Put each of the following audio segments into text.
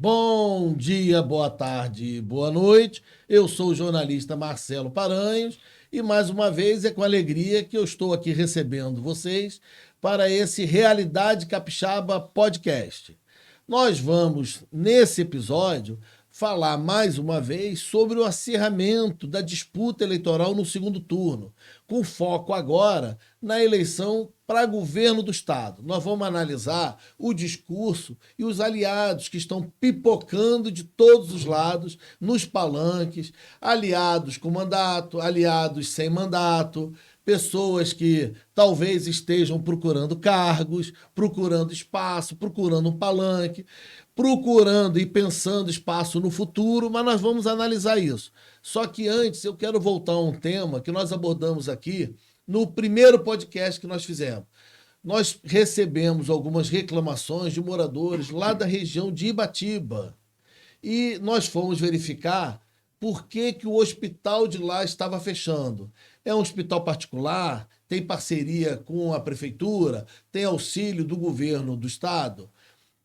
Bom dia, boa tarde, boa noite. Eu sou o jornalista Marcelo Paranhos e mais uma vez é com alegria que eu estou aqui recebendo vocês para esse Realidade Capixaba Podcast. Nós vamos, nesse episódio, falar mais uma vez sobre o acirramento da disputa eleitoral no segundo turno, com foco agora na eleição para governo do Estado. Nós vamos analisar o discurso e os aliados que estão pipocando de todos os lados nos palanques, aliados com mandato, aliados sem mandato, pessoas que talvez estejam procurando cargos, procurando espaço, procurando um palanque, procurando e pensando espaço no futuro, mas nós vamos analisar isso. Só que antes eu quero voltar a um tema que nós abordamos aqui no primeiro podcast que nós fizemos. Nós recebemos algumas reclamações de moradores lá da região de Ibatiba e nós fomos verificar por que o hospital de lá estava fechando. É um hospital particular, tem parceria com a prefeitura, tem auxílio do governo do estado.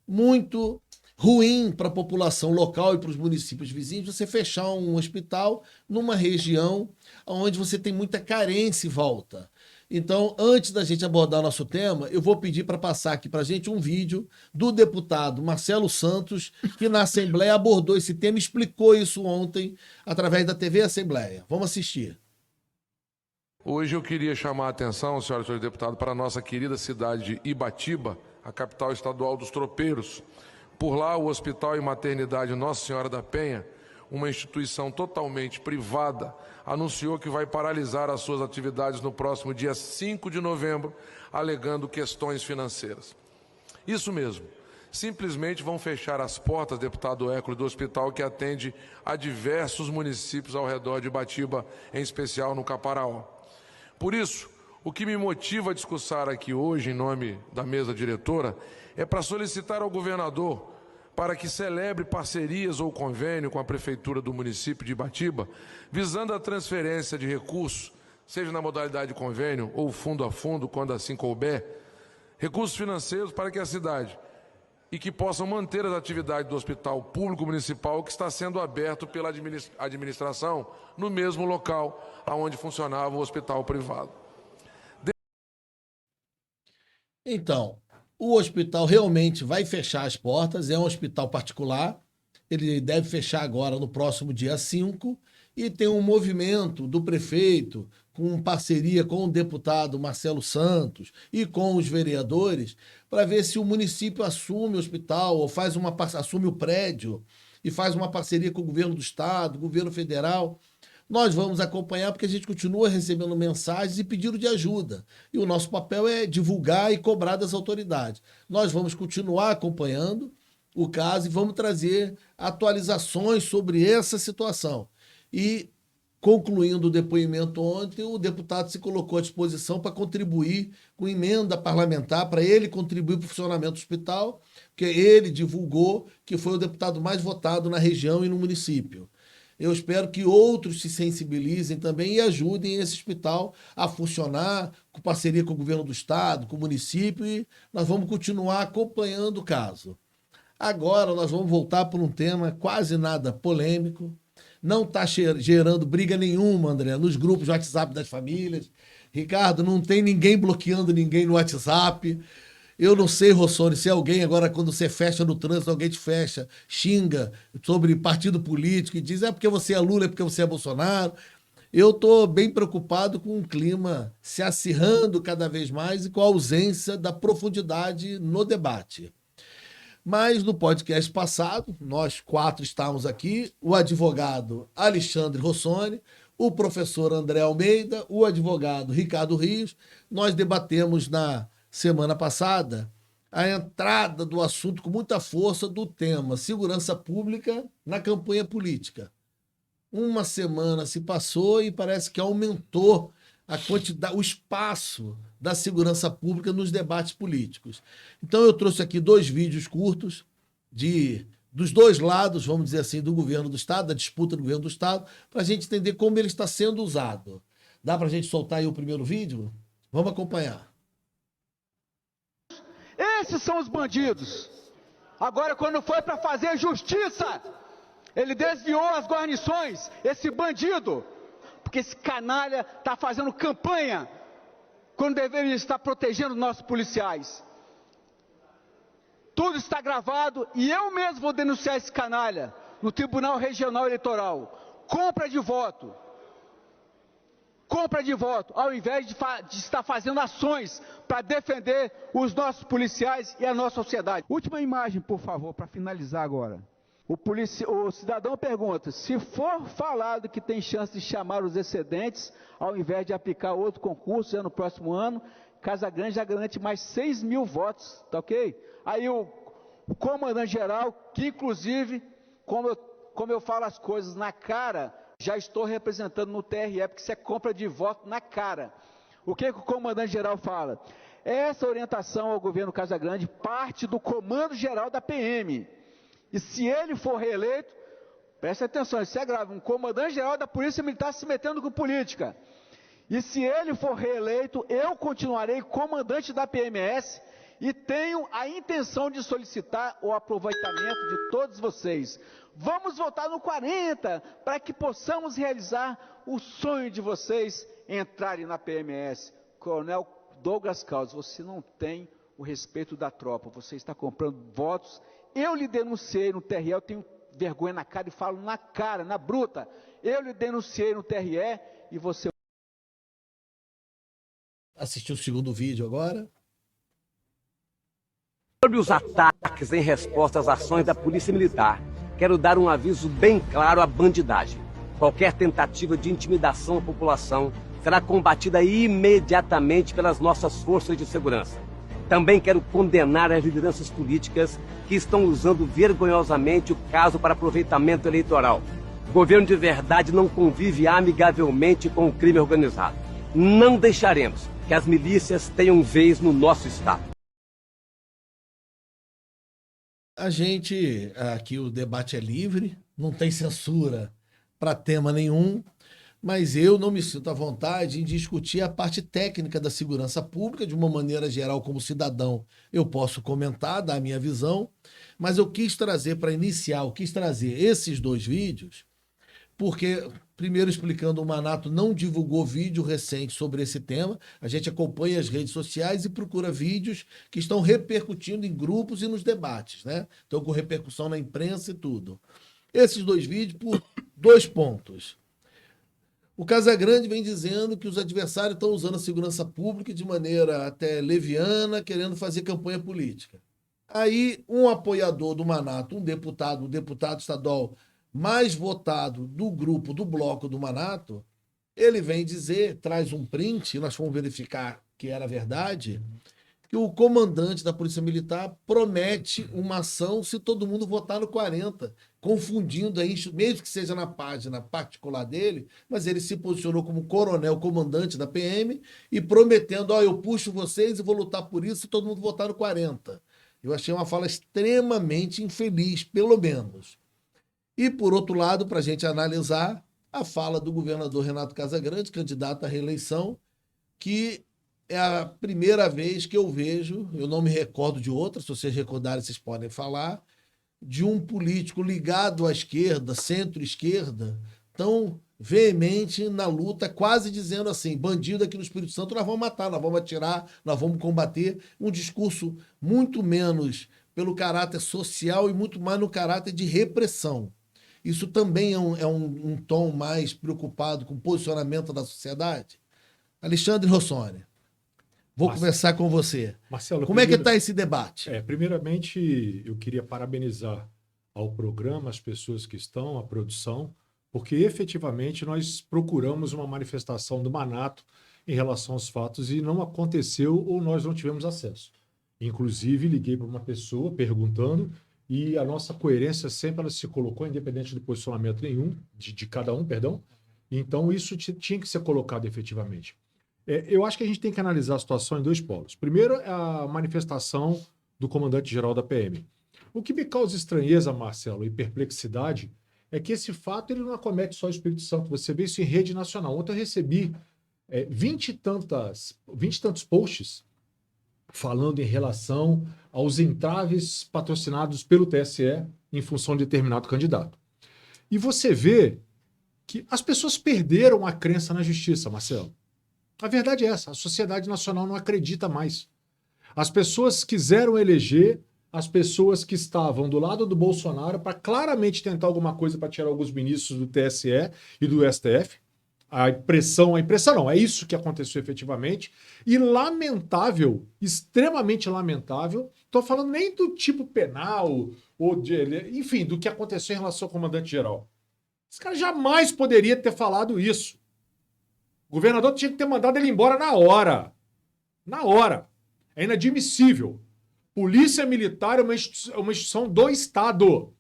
Muito ruim para a população local e para os municípios vizinhos você fechar um hospital numa região onde você tem muita carência em volta. Então, antes da gente abordar nosso tema, eu vou pedir para passar aqui para a gente um vídeo do deputado Marcelo Santos, que na Assembleia abordou esse tema e explicou isso ontem através da TV Assembleia. Vamos assistir. Hoje eu queria chamar a atenção, senhoras e senhores deputados, para a nossa querida cidade de Ibatiba, a capital estadual dos tropeiros. Por lá, o Hospital e Maternidade Nossa Senhora da Penha, uma instituição totalmente privada, anunciou que vai paralisar as suas atividades no próximo dia 5 de novembro, alegando questões financeiras. Isso mesmo, simplesmente vão fechar as portas, deputado Hércules, do hospital que atende a diversos municípios ao redor de Ibatiba, em especial no Caparaó. Por isso, o que me motiva a discursar aqui hoje, em nome da mesa diretora, é para solicitar ao governador para que celebre parcerias ou convênio com a prefeitura do município de Ibatiba, visando a transferência de recursos, seja na modalidade de convênio ou fundo a fundo, quando assim couber, recursos financeiros para que a cidade e que possam manter as atividades do hospital público municipal que está sendo aberto pela administração no mesmo local onde funcionava o hospital privado. Então, o hospital realmente vai fechar as portas, é um hospital particular, ele deve fechar agora no próximo dia 5, e tem um movimento do prefeito, com parceria com o deputado Marcelo Santos e com os vereadores, para ver se o município assume o hospital ou assume o prédio e faz uma parceria com o governo do estado, governo federal. Nós vamos acompanhar porque a gente continua recebendo mensagens e pedido de ajuda. E o nosso papel é divulgar e cobrar das autoridades. Nós vamos continuar acompanhando o caso e vamos trazer atualizações sobre essa situação. E, concluindo o depoimento ontem, o deputado se colocou à disposição para contribuir com emenda parlamentar, para ele contribuir para o funcionamento do hospital, porque ele divulgou que foi o deputado mais votado na região e no município. Eu espero que outros se sensibilizem também e ajudem esse hospital a funcionar, com parceria com o governo do estado, com o município, e nós vamos continuar acompanhando o caso. Agora nós vamos voltar para um tema quase nada polêmico, não está gerando briga nenhuma, André, nos grupos de WhatsApp das famílias. Ricardo, não tem ninguém bloqueando ninguém no WhatsApp. Eu não sei, Rossoni, se alguém agora, quando você fecha no trânsito, alguém te fecha, xinga sobre partido político e diz é porque você é Lula, é porque você é Bolsonaro. Eu estou bem preocupado com o clima se acirrando cada vez mais e com a ausência da profundidade no debate. Mas no podcast passado, nós 4 estávamos aqui, o advogado Alexandre Rossoni, o professor André Almeida, o advogado Ricardo Rios. Nós debatemos na semana passada a entrada do assunto com muita força do tema segurança pública na campanha política. Uma semana se passou e parece que aumentou a quantidade, o espaço da segurança pública nos debates políticos. Então eu trouxe aqui 2 vídeos curtos dos 2 lados, vamos dizer assim, do governo do estado, da disputa do governo do estado, para a gente entender como ele está sendo usado. Dá para a gente soltar aí o primeiro vídeo? Vamos acompanhar. Esses são os bandidos. Agora, quando foi para fazer justiça, ele desviou as guarnições, esse bandido, porque esse canalha está fazendo campanha, quando deveria estar protegendo nossos policiais. Tudo está gravado e eu mesmo vou denunciar esse canalha no Tribunal Regional Eleitoral. Compra de voto. Compra de voto, ao invés de estar fazendo ações para defender os nossos policiais e a nossa sociedade. Última imagem, por favor, para finalizar agora. O cidadão pergunta, se for falado que tem chance de chamar os excedentes, ao invés de aplicar outro concurso já no próximo ano, Casagrande já garante mais 6 mil votos, tá ok? Aí o comandante-geral, que inclusive, como eu falo as coisas na cara, já estou representando no TRE, porque isso é compra de voto na cara. O que o comandante-geral fala? Essa orientação ao governo Casagrande parte do comando-geral da PM. E se ele for reeleito, preste atenção, isso é grave, um comandante-geral da Polícia Militar se metendo com política. E se ele for reeleito, eu continuarei comandante da PMS e tenho a intenção de solicitar o aproveitamento de todos vocês. Vamos votar no 40 para que possamos realizar o sonho de vocês entrarem na PMS. Coronel Douglas Caldas, você não tem o respeito da tropa, você está comprando votos. Eu lhe denunciei no TRE, eu tenho vergonha na cara e falo na cara, na bruta. Eu lhe denunciei no TRE e você... Assistiu o segundo vídeo agora? Sobre os ataques em resposta às ações da Polícia Militar, quero dar um aviso bem claro à bandidagem. Qualquer tentativa de intimidação à população será combatida imediatamente pelas nossas forças de segurança. Também quero condenar as lideranças políticas que estão usando vergonhosamente o caso para aproveitamento eleitoral. O governo de verdade não convive amigavelmente com o crime organizado. Não deixaremos que as milícias tenham vez no nosso estado. A gente, aqui o debate é livre, não tem censura para tema nenhum, mas eu não me sinto à vontade em discutir a parte técnica da segurança pública, de uma maneira geral, como cidadão, eu posso comentar, dar a minha visão, mas eu quis trazer para iniciar, eu quis trazer esses dois vídeos, porque, primeiro explicando, o Manato não divulgou vídeo recente sobre esse tema, a gente acompanha as redes sociais e procura vídeos que estão repercutindo em grupos e nos debates, né? Estão com repercussão na imprensa e tudo. Esses dois vídeos, por 2 pontos. O Casagrande vem dizendo que os adversários estão usando a segurança pública de maneira até leviana, querendo fazer campanha política. Aí, um apoiador do Manato, um deputado estadual mais votado do grupo, do bloco do Manato, ele vem dizer, traz um print, nós fomos verificar que era verdade, que o comandante da Polícia Militar promete uma ação se todo mundo votar no 40, confundindo aí, mesmo que seja na página particular dele, mas ele se posicionou como coronel, comandante da PM, e prometendo, eu puxo vocês e vou lutar por isso se todo mundo votar no 40. Eu achei uma fala extremamente infeliz, pelo menos. E, por outro lado, para a gente analisar a fala do governador Renato Casagrande, candidato à reeleição, que é a primeira vez que eu vejo, eu não me recordo de outra, se vocês recordarem, vocês podem falar, de um político ligado à esquerda, centro-esquerda, tão veemente na luta, quase dizendo assim, bandido aqui no Espírito Santo nós vamos matar, nós vamos atirar, nós vamos combater. Um discurso muito menos pelo caráter social e muito mais no caráter de repressão. Isso também é um tom mais preocupado com o posicionamento da sociedade? Alexandre Rossoni, vou começar com você. Marcelo, como é que está esse debate? Primeiramente, eu queria parabenizar ao programa, as pessoas que estão, a produção, porque efetivamente nós procuramos uma manifestação do Manato em relação aos fatos e não aconteceu ou nós não tivemos acesso. Inclusive, liguei para uma pessoa perguntando e a nossa coerência sempre ela se colocou, independente do posicionamento nenhum, de cada um, perdão. Então, isso tinha que ser colocado efetivamente. Eu acho que a gente tem que analisar a situação em 2 polos. Primeiro, a manifestação do comandante-geral da PM. O que me causa estranheza, Marcelo, e perplexidade, é que esse fato ele não acomete só o Espírito Santo. Você vê isso em rede nacional. Ontem eu recebi 20 e tantos posts falando em relação aos entraves patrocinados pelo TSE em função de determinado candidato. E você vê que as pessoas perderam a crença na justiça, Marcelo. A verdade é essa, a sociedade nacional não acredita mais. As pessoas quiseram eleger as pessoas que estavam do lado do Bolsonaro para claramente tentar alguma coisa para tirar alguns ministros do TSE e do STF. A impressão não, é isso que aconteceu efetivamente. E lamentável, extremamente lamentável, estou falando nem do tipo penal, ou enfim, do que aconteceu em relação ao comandante-geral. Esse cara jamais poderia ter falado isso. O governador tinha que ter mandado ele embora na hora. Na hora. É inadmissível. Polícia Militar é uma instituição do Estado.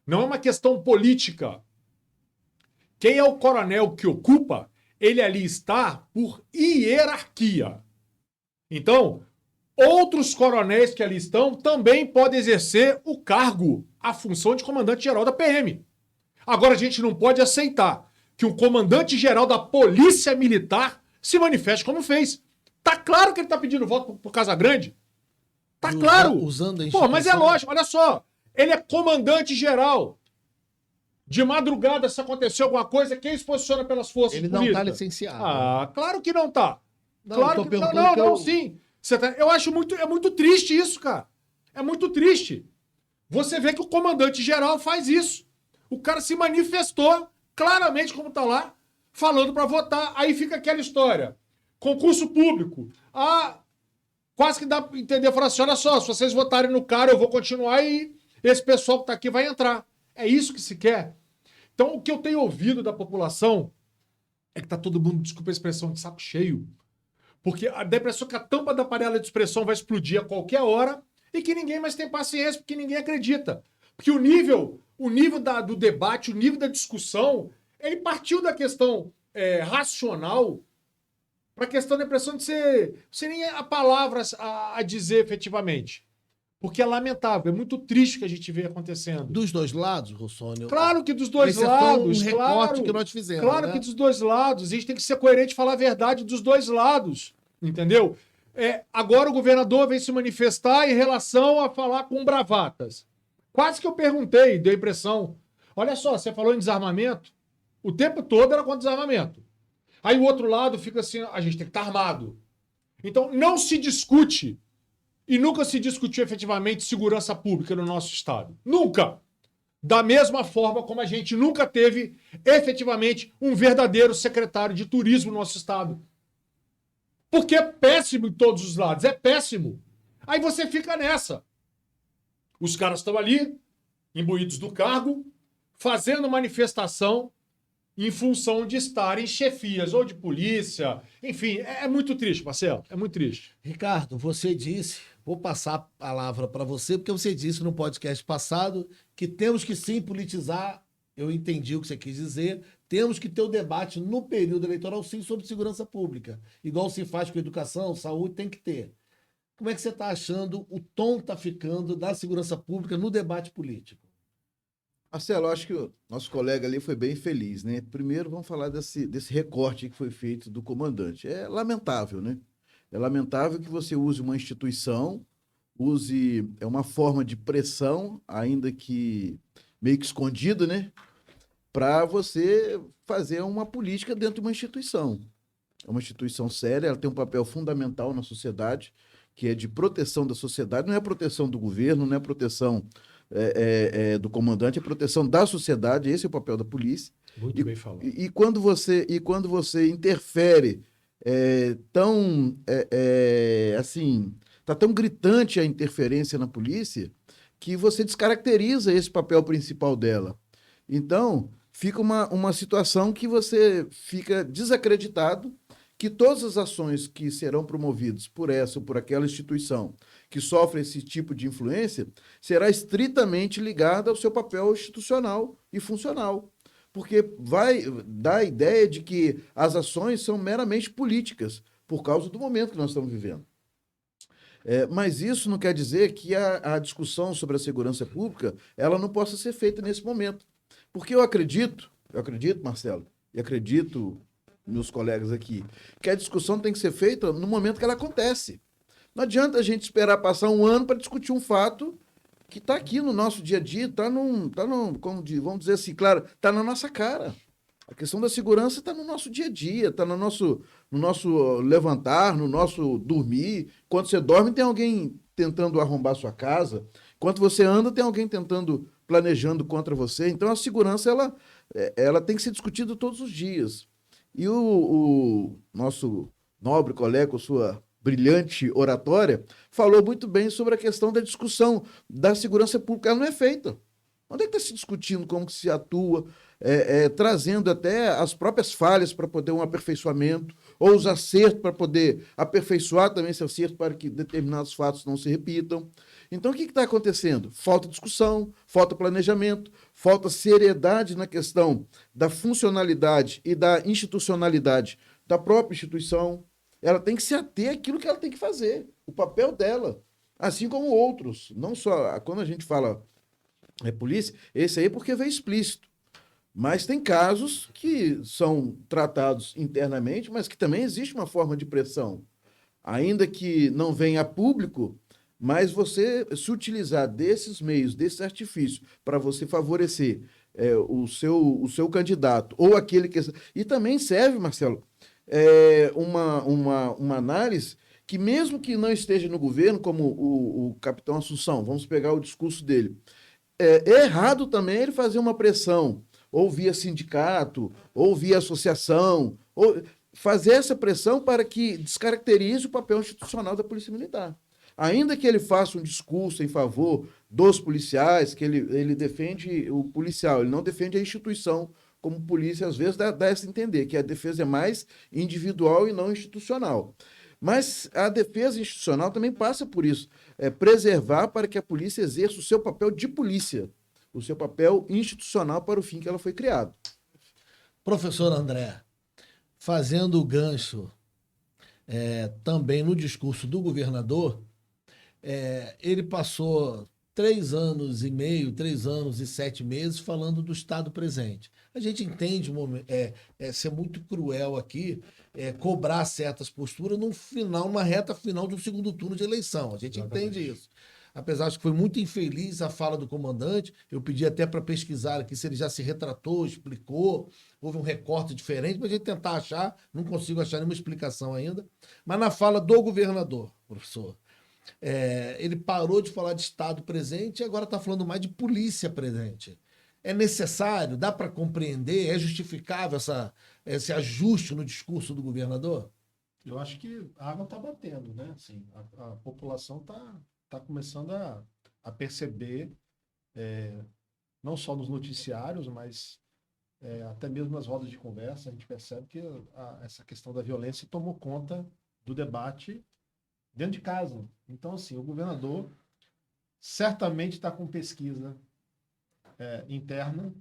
Não é uma questão política. Quem é o coronel que ocupa, ele ali está por hierarquia. Então, outros coronéis que ali estão também podem exercer o cargo, a função de comandante-geral da PM. Agora, a gente não pode aceitar que um comandante-geral da Polícia Militar se manifeste como fez. Tá claro que ele tá pedindo voto pro Casagrande. Tá claro. Usando a Pô, mas é lógico, olha só. Ele é comandante-geral. De madrugada, se acontecer alguma coisa, quem se posiciona pelas forças Ele políticas? não tá licenciado. Ah, claro que não tá. Não, Claro eu tô que não, perguntando que eu- sim. Eu acho muito triste isso, cara. É muito triste. Você vê que o comandante-geral faz isso. O cara se manifestou claramente, como tá lá, falando para votar. Aí fica aquela história. Concurso público. Quase que dá pra entender. Falar assim, olha só, se vocês votarem no cara, eu vou continuar e esse pessoal que tá aqui vai entrar. É isso que se quer. Então, o que eu tenho ouvido da população é que tá todo mundo, desculpa a expressão, de saco cheio. Porque a depressão que a tampa da panela de expressão vai explodir a qualquer hora e que ninguém mais tem paciência, porque ninguém acredita. Porque o nível do debate, o nível da discussão, ele partiu da questão racional para a questão da depressão de ser nem a palavra a dizer efetivamente. Porque é lamentável, é muito triste o que a gente vê acontecendo. Dos dois lados, Rossônio? Claro que dos dois Esse lados. É um recorte que nós fizemos. Claro, né? que dos dois lados. A gente tem que ser coerente e falar a verdade dos dois lados. Entendeu? Agora o governador vem se manifestar em relação a falar com bravatas. Quase que eu perguntei, deu a impressão. Olha só, você falou em desarmamento. O tempo todo era contra desarmamento. Aí o outro lado fica assim, a gente tem que estar armado. Então não se discute e nunca se discutiu efetivamente segurança pública no nosso estado. Nunca! Da mesma forma como a gente nunca teve efetivamente um verdadeiro secretário de turismo no nosso estado. Porque é péssimo em todos os lados, é péssimo. Aí você fica nessa. Os caras estão ali, imbuídos do cargo, fazendo manifestação em função de estarem chefias ou de polícia. Enfim, é muito triste, Marcelo, é muito triste. Ricardo, você disse, vou passar a palavra para você, porque você disse no podcast passado que temos que sim politizar, eu entendi o que você quis dizer, temos que ter o debate no período eleitoral sim sobre segurança pública, igual se faz com educação, saúde, tem que ter. Como é que você está achando o tom está ficando da segurança pública no debate político? Marcelo, eu acho que o nosso colega ali foi bem feliz, né? Primeiro, vamos falar desse recorte que foi feito do comandante. É lamentável, né? É lamentável que você use uma instituição, é uma forma de pressão, ainda que meio que escondida, né? Para você fazer uma política dentro de uma instituição. É uma instituição séria, ela tem um papel fundamental na sociedade, que é de proteção da sociedade, não é proteção do governo, não é proteção do comandante, é proteção da sociedade, esse é o papel da polícia. Muito bem falado. E quando você interfere assim, tá tão gritante a interferência na polícia que você descaracteriza esse papel principal dela. Então, fica uma situação que você fica desacreditado que todas as ações que serão promovidas por essa ou por aquela instituição que sofre esse tipo de influência será estritamente ligada ao seu papel institucional e funcional. Porque vai dar a ideia de que as ações são meramente políticas, por causa do momento que nós estamos vivendo. Mas isso não quer dizer que a discussão sobre a segurança pública ela não possa ser feita nesse momento. Porque eu acredito, Marcelo, e acredito, meus colegas aqui, que a discussão tem que ser feita no momento que ela acontece. Não adianta a gente esperar passar um ano para discutir um fato que está aqui no nosso dia a dia, vamos dizer assim, claro, está na nossa cara. A questão da segurança está no nosso dia a dia, está no nosso levantar, no nosso dormir. Quando você dorme, tem alguém tentando arrombar sua casa. Enquanto você anda, tem alguém planejando contra você. Então, a segurança, ela tem que ser discutida todos os dias. E o nosso nobre colega, com sua brilhante oratória, falou muito bem sobre a questão da discussão da segurança pública. Ela não é feita. Onde é que está se discutindo como que se atua, trazendo até as próprias falhas para poder um aperfeiçoamento, ou os acertos para poder aperfeiçoar também esse acerto para que determinados fatos não se repitam. Então, o que está acontecendo? Falta discussão, falta planejamento, falta seriedade na questão da funcionalidade e da institucionalidade da própria instituição. Ela tem que se ater àquilo que ela tem que fazer, o papel dela, assim como outros. Não só, quando a gente fala polícia, esse aí é porque veio explícito. Mas tem casos que são tratados internamente, mas que também existe uma forma de pressão. Ainda que não venha a público, mas você se utilizar desses meios, desses artifícios, para você favorecer o seu candidato, ou aquele que... E também serve, Marcelo, uma análise que, mesmo que não esteja no governo, como o capitão Assunção, vamos pegar o discurso dele, é errado também ele fazer uma pressão, ou via sindicato, ou via associação, ou fazer essa pressão para que descaracterize o papel institucional da Polícia Militar. Ainda que ele faça um discurso em favor dos policiais, que ele defende o policial, ele não defende a instituição como polícia, às vezes dá essa a entender, que a defesa é mais individual e não institucional. Mas a defesa institucional também passa por isso, preservar para que a polícia exerça o seu papel de polícia, o seu papel institucional para o fim que ela foi criada. Professor André, fazendo o gancho também no discurso do governador, ele passou 3 anos e meio, 3 anos e 7 meses falando do Estado presente. A gente entende ser muito cruel aqui, cobrar certas posturas numa reta final de um segundo turno de eleição. A gente entende isso. Apesar de que foi muito infeliz a fala do comandante, eu pedi até para pesquisar aqui se ele já se retratou, explicou, houve um recorte diferente, mas a gente tentar achar, não consigo achar nenhuma explicação ainda. Mas na fala do governador, professor, ele parou de falar de Estado presente e agora está falando mais de polícia presente. É necessário? Dá para compreender? É justificável esse ajuste no discurso do governador? Eu acho que a água está batendo, né? Assim, a população está começando a perceber, não só nos noticiários, mas até mesmo nas rodas de conversa, a gente percebe que essa questão da violência tomou conta do debate dentro de casa. Então, assim, o governador certamente está com pesquisa interna,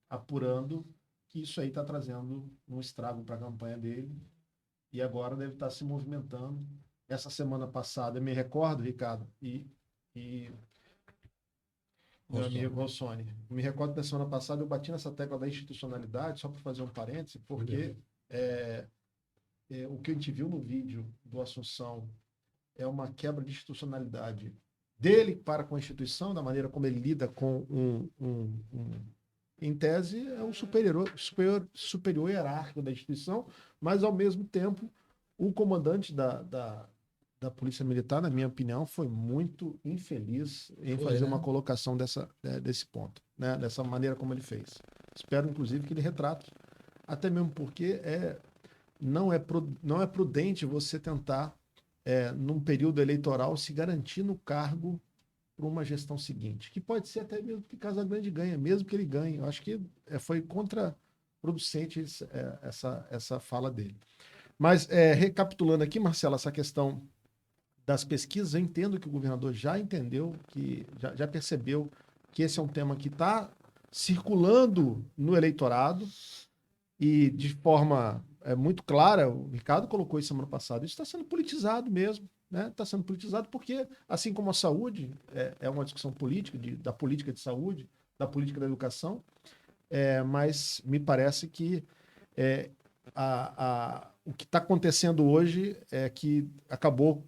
apurando que isso aí está trazendo um estrago para a campanha dele, e agora deve estar se movimentando. Essa semana passada, eu me recordo, Ricardo, e meu amigo Rossoni, me recordo que na semana passada eu bati nessa tecla da institucionalidade, só para fazer um parêntese, porque o que a gente viu no vídeo do Assunção é uma quebra de institucionalidade dele para com a instituição, da maneira como ele lida com em tese, é um superior hierárquico da instituição, mas, ao mesmo tempo, o comandante da Polícia Militar, na minha opinião, foi muito infeliz em fazer uma colocação desse ponto, né? Dessa maneira como ele fez. Espero, inclusive, que ele retrate, até mesmo porque não é prudente você tentar, num período eleitoral, se garantir no cargo para uma gestão seguinte, que pode ser até mesmo que Casagrande ganhe, mesmo que ele ganhe. Eu acho que foi contraproducente essa fala dele. Mas, recapitulando aqui, Marcelo, essa questão das pesquisas, eu entendo que o governador já entendeu, que já percebeu que esse é um tema que está circulando no eleitorado e de forma muito clara. O Ricardo colocou isso semana passada, isso está sendo politizado mesmo, né? Está sendo politizado porque, assim como a saúde é uma discussão política, da política de saúde, da política da educação, mas me parece que o que está acontecendo hoje é que acabou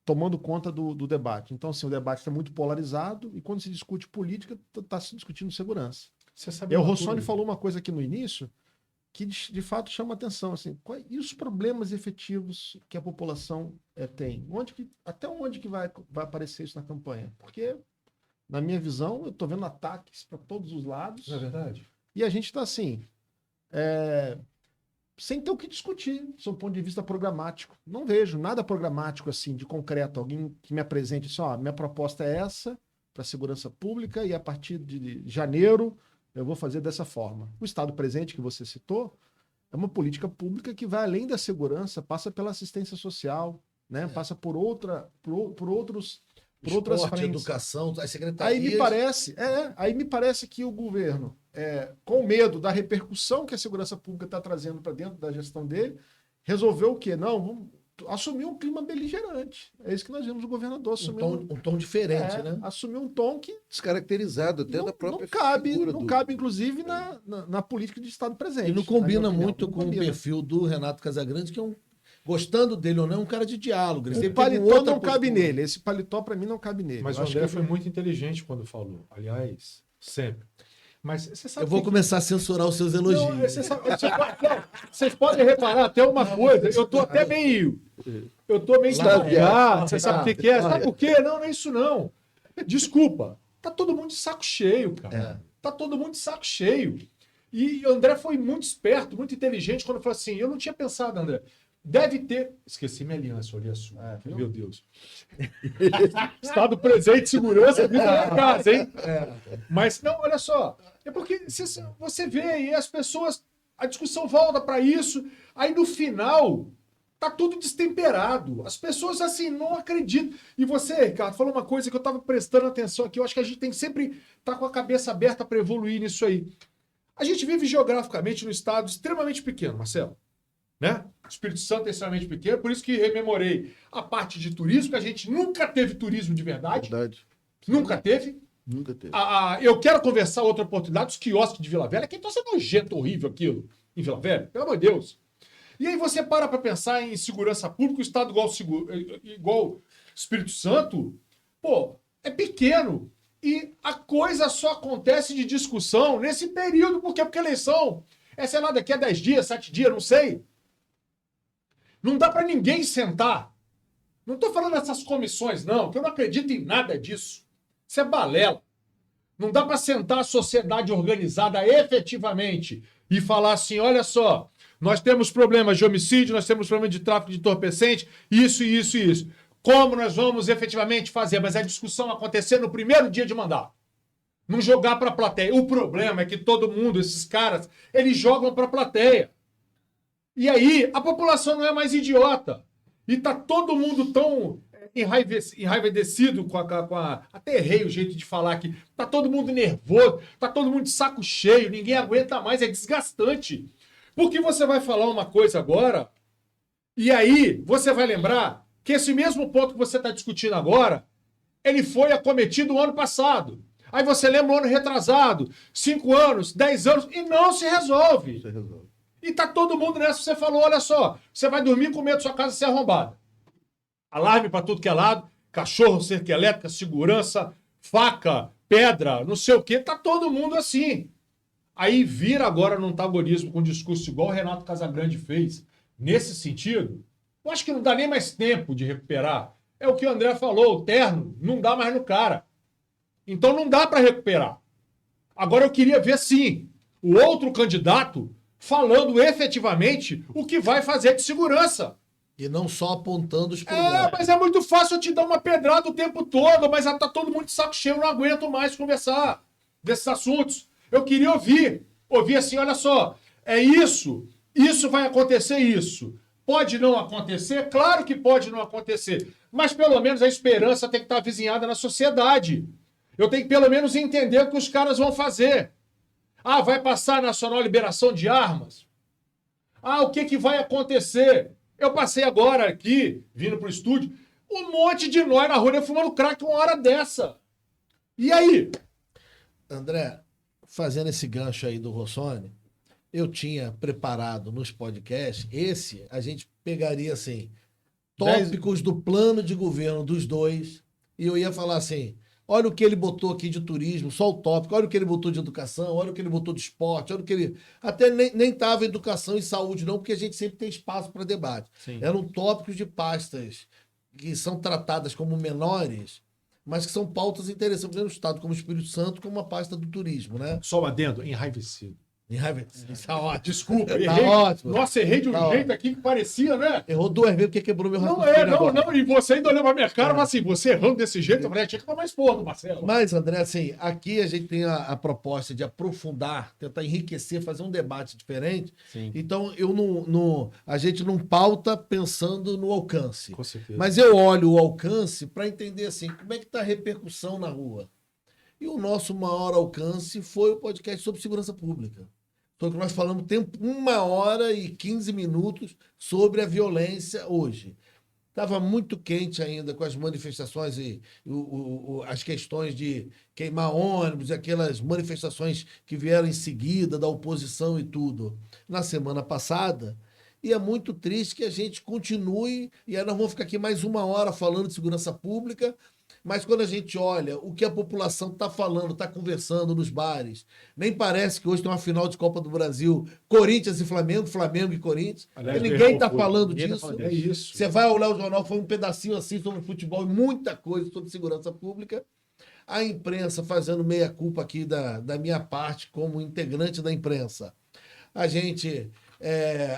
tomando conta do debate. Então, assim, o debate está muito polarizado e quando se discute política, está se discutindo segurança. Você sabe E o uma Rossoni coisa? falou uma coisa aqui no início que de fato chama atenção, assim, e os problemas efetivos que a população tem? Até onde que vai aparecer isso na campanha? Porque, na minha visão, eu estou vendo ataques para todos os lados. Não é verdade? E a gente está assim, sem ter o que discutir, do ponto de vista programático. Não vejo nada programático assim, de concreto, alguém que me apresente assim, ó, minha proposta é essa para a segurança pública e a partir de janeiro eu vou fazer dessa forma. O Estado presente que você citou é uma política pública que vai além da segurança, passa pela assistência social, né? Passa por outras Esporte, frentes. educação, as secretarias. Aí me parece que o governo, com medo da repercussão que a segurança pública está trazendo para dentro da gestão dele, resolveu o quê? Não, vamos assumir um clima beligerante. É isso que nós vimos o governador assumir. Um tom diferente, né? Assumir um tom que Descaracterizado até da própria não cabe, inclusive, na política de Estado presente. E não combina na minha opinião. muito Não com combina. o perfil do Renato Casagrande, que é gostando dele ou não, é um cara de diálogo. Ele O sempre teve paletó outra não cabe postura. nele. Esse paletó, para mim, não cabe nele. Mas Eu o acho André que foi muito inteligente quando falou. Aliás, sempre. Mas você sabe Eu vou começar a censurar os seus elogios. Não, vocês podem reparar até uma coisa. Eu tô até meio. Eu tô meio encabulado. Você sabe o que é? Sabe por quê? Não é isso não. Desculpa. Tá todo mundo de saco cheio, cara. Tá todo mundo de saco cheio. E o André foi muito esperto, muito inteligente quando falou assim: eu não tinha pensado, André. Deve ter. Esqueci minha aliança, olhei a sua. Meu Deus. Estado presente, segurança, vida na casa, hein? Mas, não, olha só. É porque você vê aí as pessoas. A discussão volta para isso. Aí no final, tá tudo destemperado. As pessoas, assim, não acreditam. E você, Ricardo, falou uma coisa que eu tava prestando atenção aqui. Eu acho que a gente tem que sempre estar com a cabeça aberta para evoluir nisso aí. A gente vive geograficamente num estado extremamente pequeno, Marcelo. Né? O Espírito Santo é extremamente pequeno, por isso que rememorei a parte de turismo, que a gente nunca teve turismo de verdade. Nunca teve. Nunca teve. Eu quero conversar outra oportunidade, os quiosques de Vila Velha, que então é nojento, horrível aquilo em Vila Velha, pelo amor de Deus. E aí você para pensar em segurança pública, o estado igual Espírito Santo, pô, é pequeno. E a coisa só acontece de discussão nesse período, porque a eleição sei lá, daqui a 10 dias, 7 dias, não sei. Não dá para ninguém sentar. Não estou falando dessas comissões, não, que eu não acredito em nada disso. Isso é balela. Não dá para sentar a sociedade organizada efetivamente e falar assim, olha só, nós temos problemas de homicídio, nós temos problemas de tráfico de entorpecente, isso e isso e isso. Como nós vamos efetivamente fazer? Mas a discussão acontecer no primeiro dia de mandato. Não jogar para a plateia. O problema é que todo mundo, esses caras, eles jogam para a plateia. E aí, a população não é mais idiota. E tá todo mundo tão enraivecido com a... Até errei o jeito de falar aqui. Tá todo mundo nervoso, tá todo mundo de saco cheio, ninguém aguenta mais, é desgastante. Porque você vai falar uma coisa agora, e aí você vai lembrar que esse mesmo ponto que você está discutindo agora, ele foi acometido no ano passado. Aí você lembra o ano retrasado, 5 anos, 10 anos, e não se resolve. E tá todo mundo nessa, você falou, olha só, você vai dormir com medo da sua casa ser arrombada. Alarme para tudo que é lado, cachorro, cerca elétrica, segurança, faca, pedra, não sei o quê, tá todo mundo assim. Aí vira agora num antagonismo com um discurso igual o Renato Casagrande fez, nesse sentido, eu acho que não dá nem mais tempo de recuperar. É o que o André falou, o terno não dá mais no cara. Então não dá para recuperar. Agora eu queria ver, sim, o outro candidato falando efetivamente o que vai fazer de segurança. E não só apontando os problemas. Mas é muito fácil eu te dar uma pedrada o tempo todo, mas tá todo mundo de saco cheio, eu não aguento mais conversar desses assuntos. Eu queria ouvir assim, olha só, é isso vai acontecer isso. Pode não acontecer? Claro que pode não acontecer, mas pelo menos a esperança tem que estar avizinhada na sociedade. Eu tenho que pelo menos entender o que os caras vão fazer. Vai passar a nacional liberação de armas? O que vai acontecer? Eu passei agora aqui, vindo pro estúdio, um monte de nós na rua fumando crack uma hora dessa. E aí? André, fazendo esse gancho aí do Rossoni, eu tinha preparado nos podcasts, a gente pegaria assim, tópicos do plano de governo dos dois, e eu ia falar assim, olha o que ele botou aqui de turismo, só o tópico, olha o que ele botou de educação, olha o que ele botou de esporte, olha o que ele... Até nem tava educação e saúde não, porque a gente sempre tem espaço para debate. Sim. Eram tópicos de pastas que são tratadas como menores, mas que são pautas interessantes no Estado, como o Espírito Santo, como a pasta do turismo, né? Só um adendo, enraivecido. Isso tá ótimo. Desculpa, Tá errei. ótimo. Nossa, errei de um Tá jeito aqui que parecia, né? Errou 2 vezes porque quebrou meu Não raciocínio agora. não. E você ainda olhou pra minha cara, mas assim, você errando desse jeito, eu falei, tinha que estar mais forte, Marcelo. Mas, André, assim, aqui a gente tem a proposta de aprofundar, tentar enriquecer, fazer um debate diferente. Sim. Então, a gente não pauta pensando no alcance. Com certeza. Mas eu olho o alcance para entender assim, como é que está a repercussão na rua. E o nosso maior alcance foi o podcast sobre segurança pública. Então, que nós falamos 1h15 sobre a violência hoje. Estava muito quente ainda com as manifestações e as questões de queimar ônibus, aquelas manifestações que vieram em seguida da oposição e tudo. Na semana passada, e é muito triste que a gente continue, e aí nós vamos ficar aqui mais 1 hora falando de segurança pública, mas quando a gente olha o que a população está falando, está conversando nos bares, nem parece que hoje tem uma final de Copa do Brasil, Corinthians e Flamengo, Flamengo e Corinthians, Aliás, ninguém está foi. falando Ninguém tá disso. falando. É isso. Você vai olhar o jornal, foi um pedacinho assim sobre futebol e muita coisa sobre segurança pública. A imprensa fazendo meia-culpa aqui da minha parte como integrante da imprensa. A gente...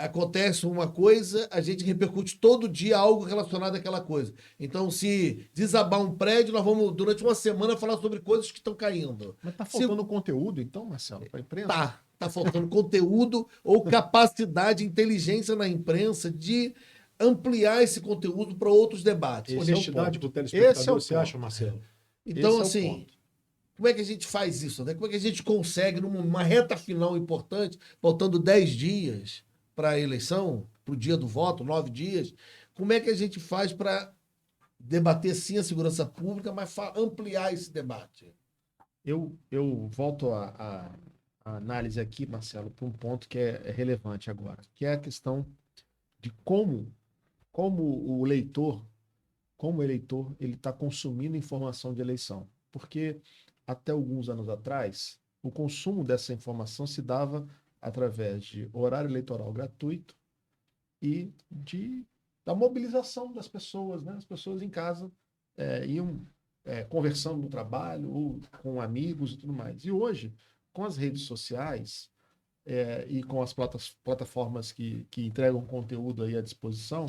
acontece uma coisa, a gente repercute todo dia algo relacionado àquela coisa. Então, se desabar um prédio, nós vamos, durante uma semana, falar sobre coisas que estão caindo. Mas tá faltando conteúdo, então, Marcelo, para a imprensa? Tá faltando conteúdo ou capacidade, inteligência na imprensa de ampliar esse conteúdo para outros debates. Honestidade ponto. pro telespectador, Esse é o você ponto. acha, Marcelo? Então, Esse é o assim, ponto. como é que a gente faz isso, né? Como é que a gente consegue, numa reta final importante, faltando 10 dias para a eleição, para o dia do voto, 9 dias, como é que a gente faz para debater, sim, a segurança pública, mas ampliar esse debate? Eu volto a análise aqui, Marcelo, para um ponto que é relevante agora, que é a questão de como o eleitor, ele está consumindo informação de eleição. Porque até alguns anos atrás, o consumo dessa informação se dava através de horário eleitoral gratuito e da mobilização das pessoas, né? As pessoas em casa iam conversando no trabalho ou com amigos e tudo mais. E hoje, com as redes sociais e com as plataformas que entregam conteúdo aí à disposição,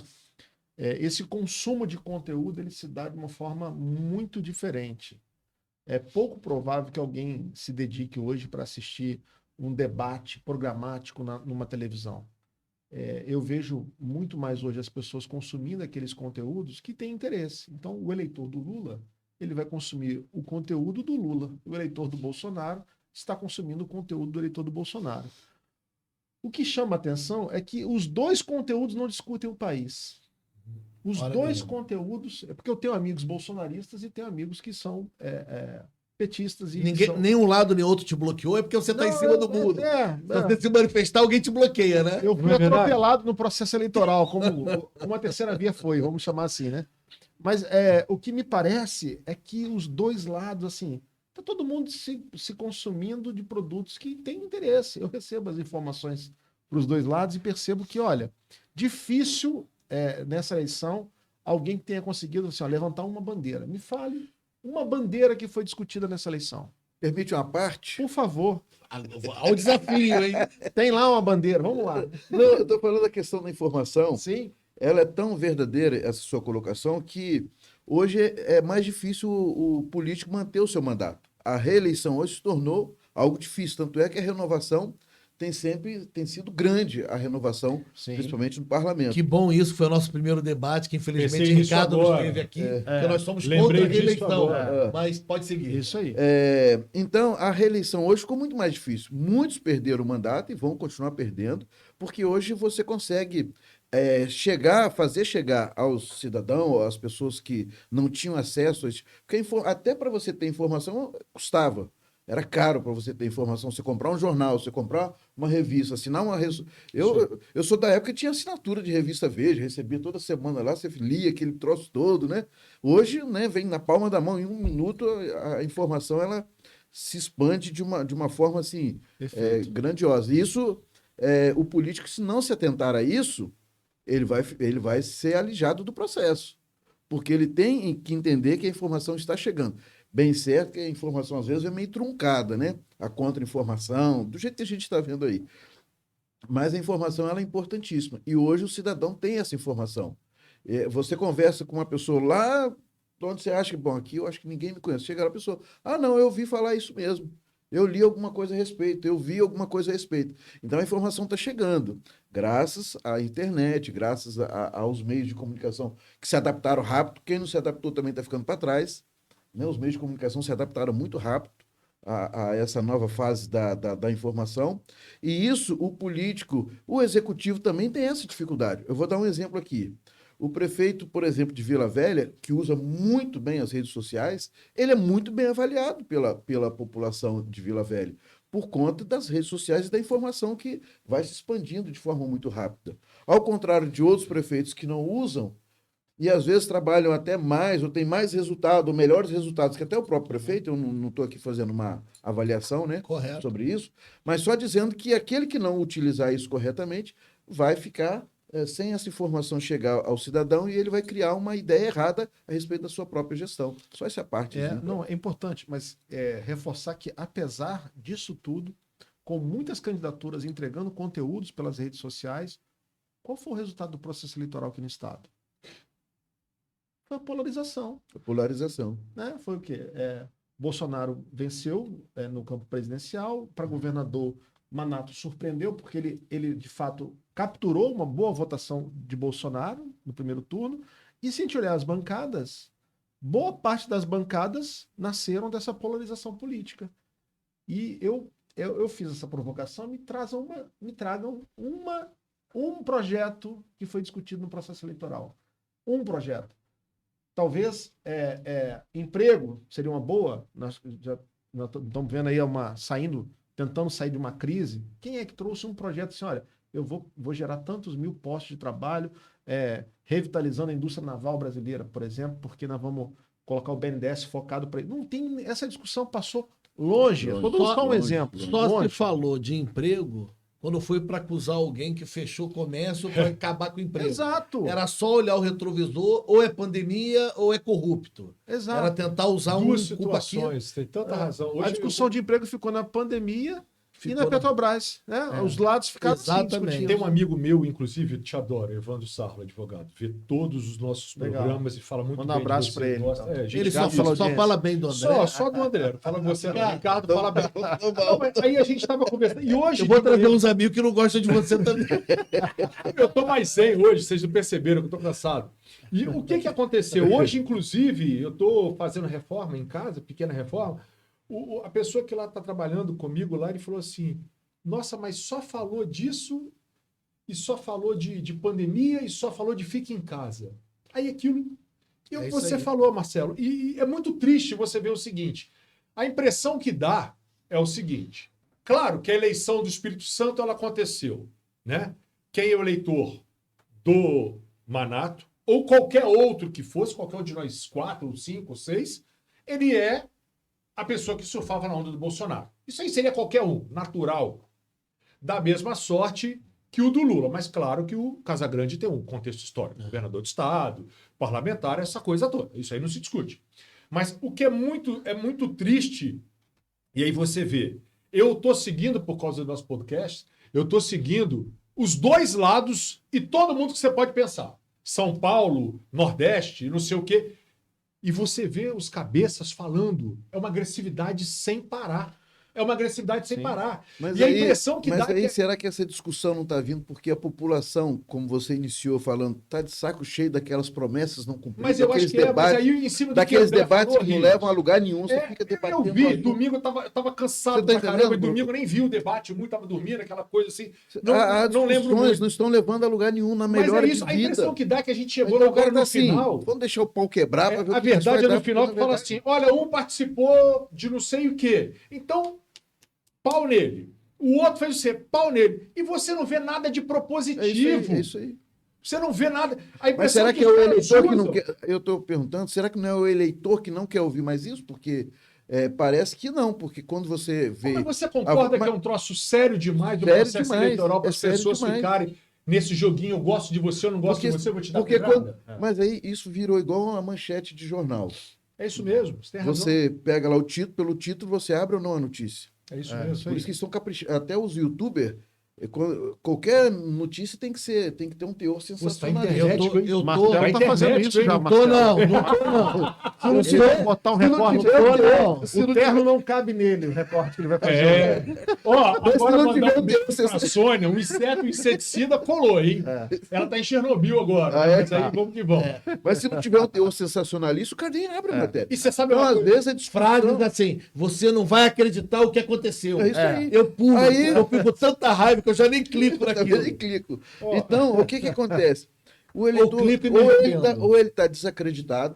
esse consumo de conteúdo ele se dá de uma forma muito diferente. É pouco provável que alguém se dedique hoje para assistir um debate programático numa televisão. Eu vejo muito mais hoje as pessoas consumindo aqueles conteúdos que têm interesse. Então, o eleitor do Lula, ele vai consumir o conteúdo do Lula. O eleitor do Bolsonaro está consumindo o conteúdo do eleitor do Bolsonaro. O que chama a atenção é que os dois conteúdos não discutem o país. Os Olha dois mesmo. conteúdos... É porque eu tenho amigos bolsonaristas e tenho amigos que são petistas. E Ninguém, são... nem um lado nem outro te bloqueou, é porque você está em cima do muro. Se você se manifestar, alguém te bloqueia, né? Eu fui Não é verdade? atropelado no processo eleitoral, como a terceira via foi, vamos chamar assim, né? Mas o que me parece é que os dois lados, assim, tá todo mundo se consumindo de produtos que têm interesse. Eu recebo as informações para os dois lados e percebo que, olha, difícil nessa eleição alguém que tenha conseguido assim, levantar uma bandeira. Me fale uma bandeira que foi discutida nessa eleição. Permite uma parte? Por favor. Olha o desafio, hein? Tem lá uma bandeira, vamos lá. Não, eu estou falando da questão da informação. Sim. Ela é tão verdadeira, essa sua colocação, que hoje é mais difícil o político manter o seu mandato. A reeleição hoje se tornou algo difícil, tanto é que a renovação tem sido grande, a renovação, Sim. principalmente no parlamento. Que bom isso, foi o nosso primeiro debate, que infelizmente Pensei nisso Ricardo nos agora. teve aqui, porque nós somos Lembrei contra a disso reeleição. agora. Mas pode seguir. Isso aí. Então, a reeleição hoje ficou muito mais difícil. Muitos perderam o mandato e vão continuar perdendo, porque hoje você consegue fazer chegar ao cidadão, às pessoas que não tinham acesso a isso, porque até para você ter informação custava. Era caro para você ter informação. Você comprar um jornal, você comprar uma revista, assinar uma... Eu sou da época que tinha assinatura de revista Veja, recebia toda semana lá, você lia aquele troço todo, né? Hoje, né, vem na palma da mão, em 1 minuto, a informação ela se expande de uma forma assim, grandiosa. E isso, o político, se não se atentar a isso, ele vai ser alijado do processo. Porque ele tem que entender que a informação está chegando. Bem certo que a informação, às vezes, é meio truncada, né? A contra-informação, do jeito que a gente está vendo aí. Mas a informação ela é importantíssima. E hoje o cidadão tem essa informação. Você conversa com uma pessoa lá, onde você acha que, bom, aqui eu acho que ninguém me conhece. Chega lá a pessoa, não, eu ouvi falar isso mesmo. Eu li alguma coisa a respeito, eu vi alguma coisa a respeito. Então a informação está chegando, graças à internet, graças aos meios de comunicação que se adaptaram rápido. Quem não se adaptou também está ficando para trás. Né? Os meios de comunicação se adaptaram muito rápido a essa nova fase da informação. E isso, o político, o executivo também tem essa dificuldade. Eu vou dar um exemplo aqui. O prefeito, por exemplo, de Vila Velha, que usa muito bem as redes sociais, ele é muito bem avaliado pela população de Vila Velha, por conta das redes sociais e da informação que vai se expandindo de forma muito rápida. Ao contrário de outros prefeitos que não usam, e às vezes trabalham até mais, ou têm mais resultado, ou melhores resultados que até o próprio prefeito, eu não estou aqui fazendo uma avaliação, né, sobre isso, mas só dizendo que aquele que não utilizar isso corretamente vai ficar sem essa informação chegar ao cidadão e ele vai criar uma ideia errada a respeito da sua própria gestão. Só essa parte. Não, é importante, mas reforçar que, apesar disso tudo, com muitas candidaturas entregando conteúdos pelas redes sociais, qual foi o resultado do processo eleitoral aqui no Estado? Foi a polarização. A polarização. Né? Foi o quê? Bolsonaro venceu no campo presidencial, para governador, Manato surpreendeu, porque ele de fato capturou uma boa votação de Bolsonaro no primeiro turno, e se a gente olhar as bancadas, boa parte das bancadas nasceram dessa polarização política. E eu fiz essa provocação, me tragam um projeto que foi discutido no processo eleitoral. Um projeto. Talvez emprego seria uma boa. Nós estamos vendo aí tentando sair de uma crise. Quem é que trouxe um projeto assim, olha, eu vou gerar tantos mil postos de trabalho, revitalizando a indústria naval brasileira, por exemplo, porque nós vamos colocar o BNDES focado para... Não tem... Essa discussão passou longe. Vou dar só um exemplo. Só se falou de emprego quando foi para acusar alguém que fechou o comércio para acabar com o emprego. Exato. Era só olhar o retrovisor, ou é pandemia ou é corrupto. Exato. Era tentar usar duas situações, tem tanta razão. Hoje a discussão de emprego ficou na pandemia e na Petrobras. Né? Os lados ficaram exatamente. Tem um amigo meu, inclusive, te adoro, Evandro Sarro, advogado. Vê todos os nossos programas e fala muito bem. Manda um abraço para ele. Então. Ele só fala bem do André. Só do André. Fala você, Ricardo, fala bem. Aí a gente estava conversando. E hoje. Eu vou trazer uns amigos que não gostam de você também. Eu tô mais zen hoje, vocês não perceberam que eu tô cansado. E o que aconteceu? Hoje, inclusive, eu tô fazendo reforma em casa, pequena reforma. A pessoa que lá está trabalhando comigo lá, ele falou assim, nossa, mas só falou disso e só falou de pandemia e só falou de fique em casa. Aí aquilo... você falou, Marcelo, e é muito triste você ver o seguinte, a impressão que dá é o seguinte, claro que a eleição do Espírito Santo ela aconteceu, né? Quem é o eleitor do Manato, ou qualquer outro que fosse, qualquer um de nós 4, ou 5, ou 6, ele é a pessoa que surfava na onda do Bolsonaro. Isso aí seria qualquer um, natural. Da mesma sorte que o do Lula. Mas claro que o Casagrande tem um contexto histórico. Governador de Estado, parlamentar, essa coisa toda. Isso aí não se discute. Mas o que é muito triste, e aí você vê, eu estou seguindo, por causa do nosso podcast, eu estou seguindo os dois lados e todo mundo que você pode pensar. São Paulo, Nordeste, não sei o quê. E você vê os cabeças falando, é uma agressividade sem parar. É uma agressividade sem Sim. parar. Mas E a aí, impressão que mas dá aí é que... será que essa discussão não está vindo porque a população, como você iniciou falando, está de saco cheio daquelas promessas não cumpridas, Mas eu acho que mas aí em cima do daqueles que o André debates falou, que não Rios, levam a lugar nenhum, você fica eu debatendo. vi, domingo eu tava cansado Você tá pra caramba, e entendendo, domingo eu Bruno? nem vi o debate, muito tava dormindo, aquela coisa assim. Não, As não lembro discussões muito. não estão levando a lugar nenhum na Mas melhora é isso, de a impressão vida. que dá é que a gente Aí chegou o agora cara tá no assim, final. vamos deixar o pau quebrar para ver A o que isso verdade vai é dar, no final porque que na fala verdade- assim: olha, um participou de não sei o quê. Então, pau nele. O outro fez o quê? Pau nele. E você não vê nada de É propositivo. isso aí. Você não vê nada. A Mas impressão será que é os o caras eleitor que não usam. quer. Eu estou perguntando, será que não é o eleitor que não quer ouvir mais isso? Porque parece que não, porque quando você vê. Mas você concorda mas- que é um troço sério demais do Sério processo demais, eleitoral para é as sério pessoas demais. ficarem nesse joguinho? Eu gosto de você, eu não gosto de você, eu vou te dar porque pedrada? Mas aí isso virou igual uma manchete de jornal. É isso mesmo, você tem razão. Você pega lá o título, pelo título você abre ou não a notícia. É isso mesmo. Por isso que estão caprichando. Até os youtubers, qualquer notícia tem que ter um teor Você tá sensacionalista. internet, hein? eu tô- Marcelo Vai tá internet, fazendo isso hein? já, Não tô, Marcelo. não tô, não. Se não tiver, botar um se não recorte. tiver, no terno, não. o terno não cabe nele, o recorte que ele vai fazer. É. Ó, Mas se agora não mandar tiver um um beijo Deus, pra Sônia, um inseticida colou, hein? Ela tá em Chernobyl agora. Ah, é? Mas aí vamos que vamos. Mas se não tiver um teor sensacionalista, o cara nem abre a matéria. E você sabe Então, uma às coisa? vezes, é discussão. Frases assim, você não vai acreditar o que aconteceu. É isso aí. Eu pulo, Aí- eu fico com tanta raiva que eu já nem clico Eu naquilo. também clico. Então, o que acontece? O eleitor, clico e me arrependo. ou ele tá desacreditado,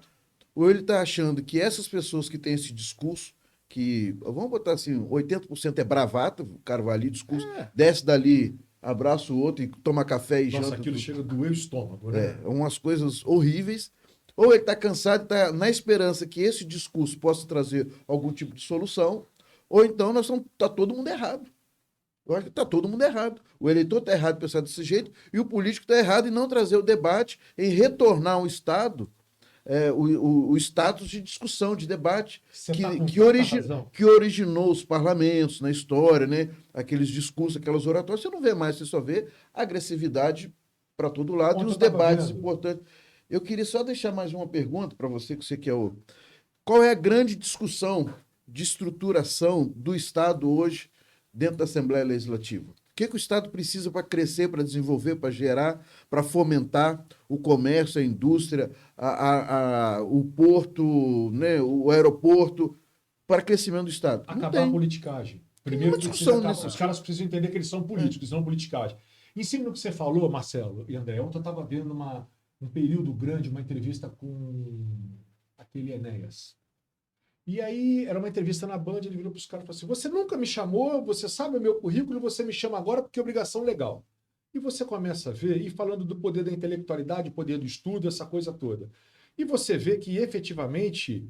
ou ele está achando que essas pessoas que têm esse discurso, que, vamos botar assim, 80% é bravata, o cara vai ali, discurso, desce dali, abraça o outro e toma café e Nossa, janta. aquilo tudo. chega a doer o estômago, né? Umas coisas horríveis. Ou ele está cansado, está na esperança que esse discurso possa trazer algum tipo de solução, ou então tá todo mundo errado. Eu acho que está todo mundo errado. O eleitor está errado em pensar desse jeito e o político está errado em não trazer o debate, em retornar ao Estado o status de discussão, de debate Você tá com que tanta razão. originou os parlamentos na história, né? Aqueles discursos, aquelas oratórias. Você não vê mais, você só vê agressividade para todo lado Ontem e os eu tava debates vendo. importantes. Eu queria só deixar mais uma pergunta para você, que você quer o. Qual é a grande discussão de estruturação do Estado hoje dentro da Assembleia Legislativa? O que o Estado precisa para crescer, para desenvolver, para gerar, para fomentar o comércio, a indústria, o porto, né, o aeroporto, para crescimento do Estado? Não Acabar a tem. politicagem. Primeiro, uma precisa discussão acabar. nesse Os caras precisam entender que eles são políticos, não politicagem. Em cima do que você falou, Marcelo e André, ontem eu estava vendo um período grande, uma entrevista com aquele Enéas. E aí, era uma entrevista na Band, ele virou para os caras e falou assim: você nunca me chamou, você sabe o meu currículo, e você me chama agora porque é obrigação legal. E você começa a ver, e falando do poder da intelectualidade, poder do estudo, essa coisa toda. E você vê que, efetivamente,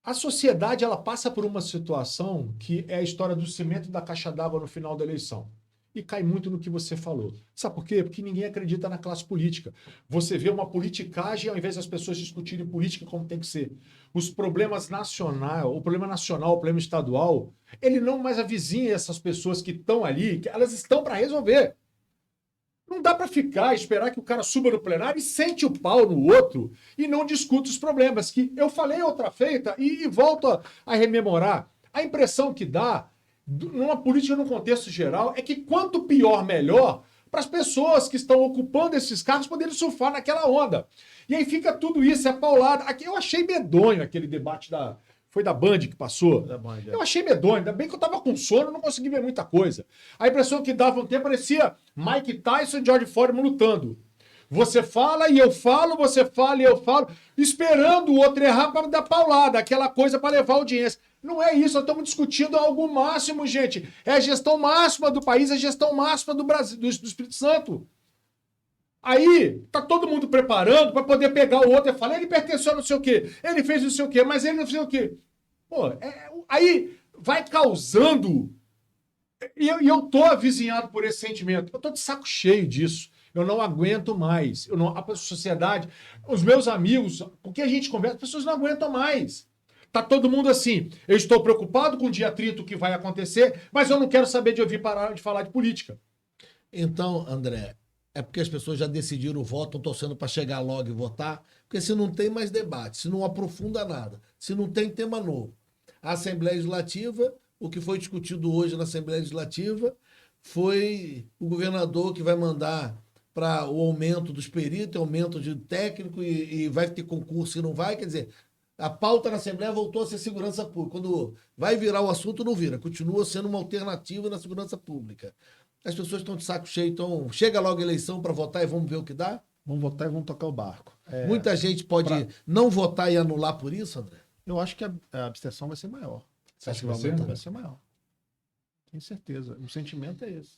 a sociedade ela passa por uma situação que é a história do cimento da caixa d'água no final da eleição. E cai muito no que você falou. Sabe por quê? Porque ninguém acredita na classe política. Você vê uma politicagem ao invés das pessoas discutirem política como tem que ser. Os problemas nacionais, o problema nacional, o problema estadual, ele não mais avizinha essas pessoas que estão ali, que elas estão para resolver. Não dá para ficar, esperar que o cara suba no plenário e sente o pau no outro e não discute os problemas. Que eu falei outra feita e volto a rememorar. A impressão que dá, numa política num contexto geral, é que quanto pior, melhor, para as pessoas que estão ocupando esses cargos poderem surfar naquela onda. E aí fica tudo isso, é paulada. Aqui eu achei medonho aquele debate Foi da Band que passou? Da Band, Eu achei medonho, ainda bem que eu tava com sono, não consegui ver muita coisa. A impressão que dava um tempo parecia Mike Tyson e George Foreman lutando. Você fala e eu falo, você fala e eu falo, esperando o outro errar para dar paulada, aquela coisa para levar audiência. Não é isso, nós estamos discutindo algo máximo, gente. É a gestão máxima do país, é a gestão máxima do Brasil, do Espírito Santo. Aí, tá todo mundo preparando para poder pegar o outro e falar, ele pertenceu a não sei o quê, ele fez não sei o quê, mas ele não sei o quê. Pô, aí vai causando... E eu tô avizinhado por esse sentimento. Eu tô de saco cheio disso. Eu não aguento mais. A sociedade, os meus amigos, com quem a gente conversa, as pessoas não aguentam mais. Tá todo mundo assim, eu estou preocupado com o dia 30 que vai acontecer, mas eu não quero saber de ouvir parar de falar de política. Então, André, é porque as pessoas já decidiram o voto, estão torcendo para chegar logo e votar, porque se não tem mais debate, se não aprofunda nada, se não tem tema novo. A Assembleia Legislativa, o que foi discutido hoje na Assembleia Legislativa foi o governador que vai mandar para o aumento dos peritos, aumento de técnico e vai ter concurso e não vai. Quer dizer, a pauta na Assembleia voltou a ser segurança pública. Quando vai virar o assunto, não vira. Continua sendo uma alternativa na segurança pública. As pessoas estão de saco cheio, então chega logo a eleição para votar e vamos ver o que dá. Vamos votar e vamos tocar o barco. Muita gente pode não votar e anular por isso, André? Eu acho que a abstenção vai ser maior. Você acha que vai ser? Vai ser maior. Tenho certeza. O sentimento é esse.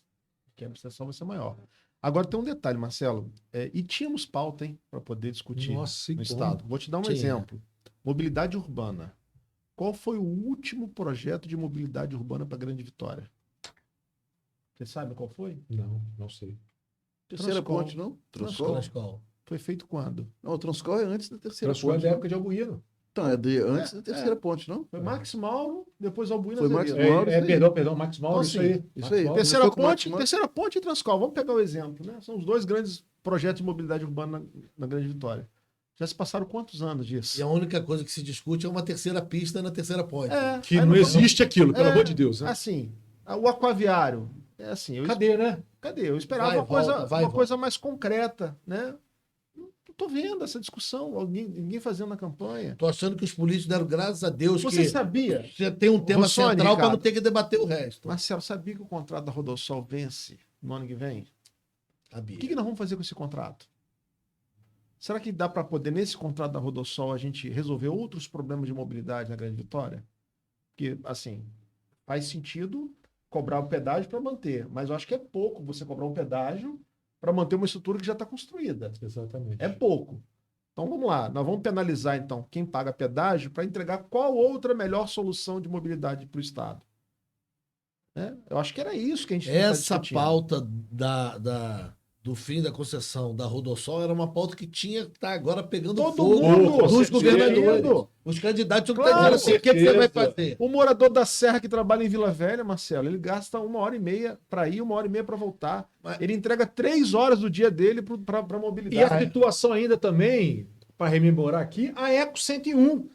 Que a abstenção vai ser maior. Agora tem um detalhe, Marcelo. E tínhamos pauta, hein, para poder discutir Nossa, no Estado. Vou te dar um exemplo. Mobilidade urbana. Qual foi o último projeto de mobilidade urbana para Grande Vitória? Você sabe qual foi? Não sei. Terceira Transcol. ponte, não? Transcol. Foi feito quando? Não, o Transcol é antes da terceira Transcol é ponte. da não? época de Albuíno. Então, antes da terceira ponte, não? Foi Max Mauro, depois Albuíno Foi Max Azevedo. Mauro. isso aí. Perdão, Max Mauro, Então, isso assim, aí. isso aí. Max Mauro. Terceira ponte e Transcol. Vamos pegar o exemplo, né? São os dois grandes projetos de mobilidade urbana na Grande Vitória. Já se passaram quantos anos disso? E a única coisa que se discute é uma terceira pista na terceira ponte. Que aí não existe aquilo, pelo amor de Deus. Né? Assim, o aquaviário. É assim, Cadê, né? Cadê? Eu esperava Vai, uma coisa, volta, vai, uma volta. coisa mais concreta, né? Não tô vendo essa discussão, ninguém fazendo na campanha. Tô achando que os políticos deram graças a Deus Você que sabia? você tem um tema Rossoni, central para não Ricardo. ter que debater o resto. Marcelo, sabia que o contrato da Rodossol vence no ano que vem? Sabia. O que nós vamos fazer com esse contrato? Será que dá para poder, nesse contrato da Rodossol, a gente resolver outros problemas de mobilidade na Grande Vitória? Porque, assim, faz sentido cobrar o pedágio para manter, mas eu acho que é pouco você cobrar um pedágio para manter uma estrutura que já está construída. Exatamente. É pouco. Então vamos lá, nós vamos penalizar então quem paga pedágio para entregar qual outra melhor solução de mobilidade para o Estado. Né? Eu acho que era isso que a gente Essa tá discutindo. pauta do fim da concessão da Rodossol era uma pauta que tinha que estar agora pegando Todo fogo mundo, dos com certeza. governadores. Os candidatos tinham que estar Claro, dizendo assim, o que você vai fazer? O morador da Serra que trabalha em Vila Velha, Marcelo, ele gasta 1h30 para ir, 1h30 para voltar. Mas- Ele entrega 3 horas do dia dele para E a mobilidade. situação ainda também, para rememorar aqui, a Eco 101.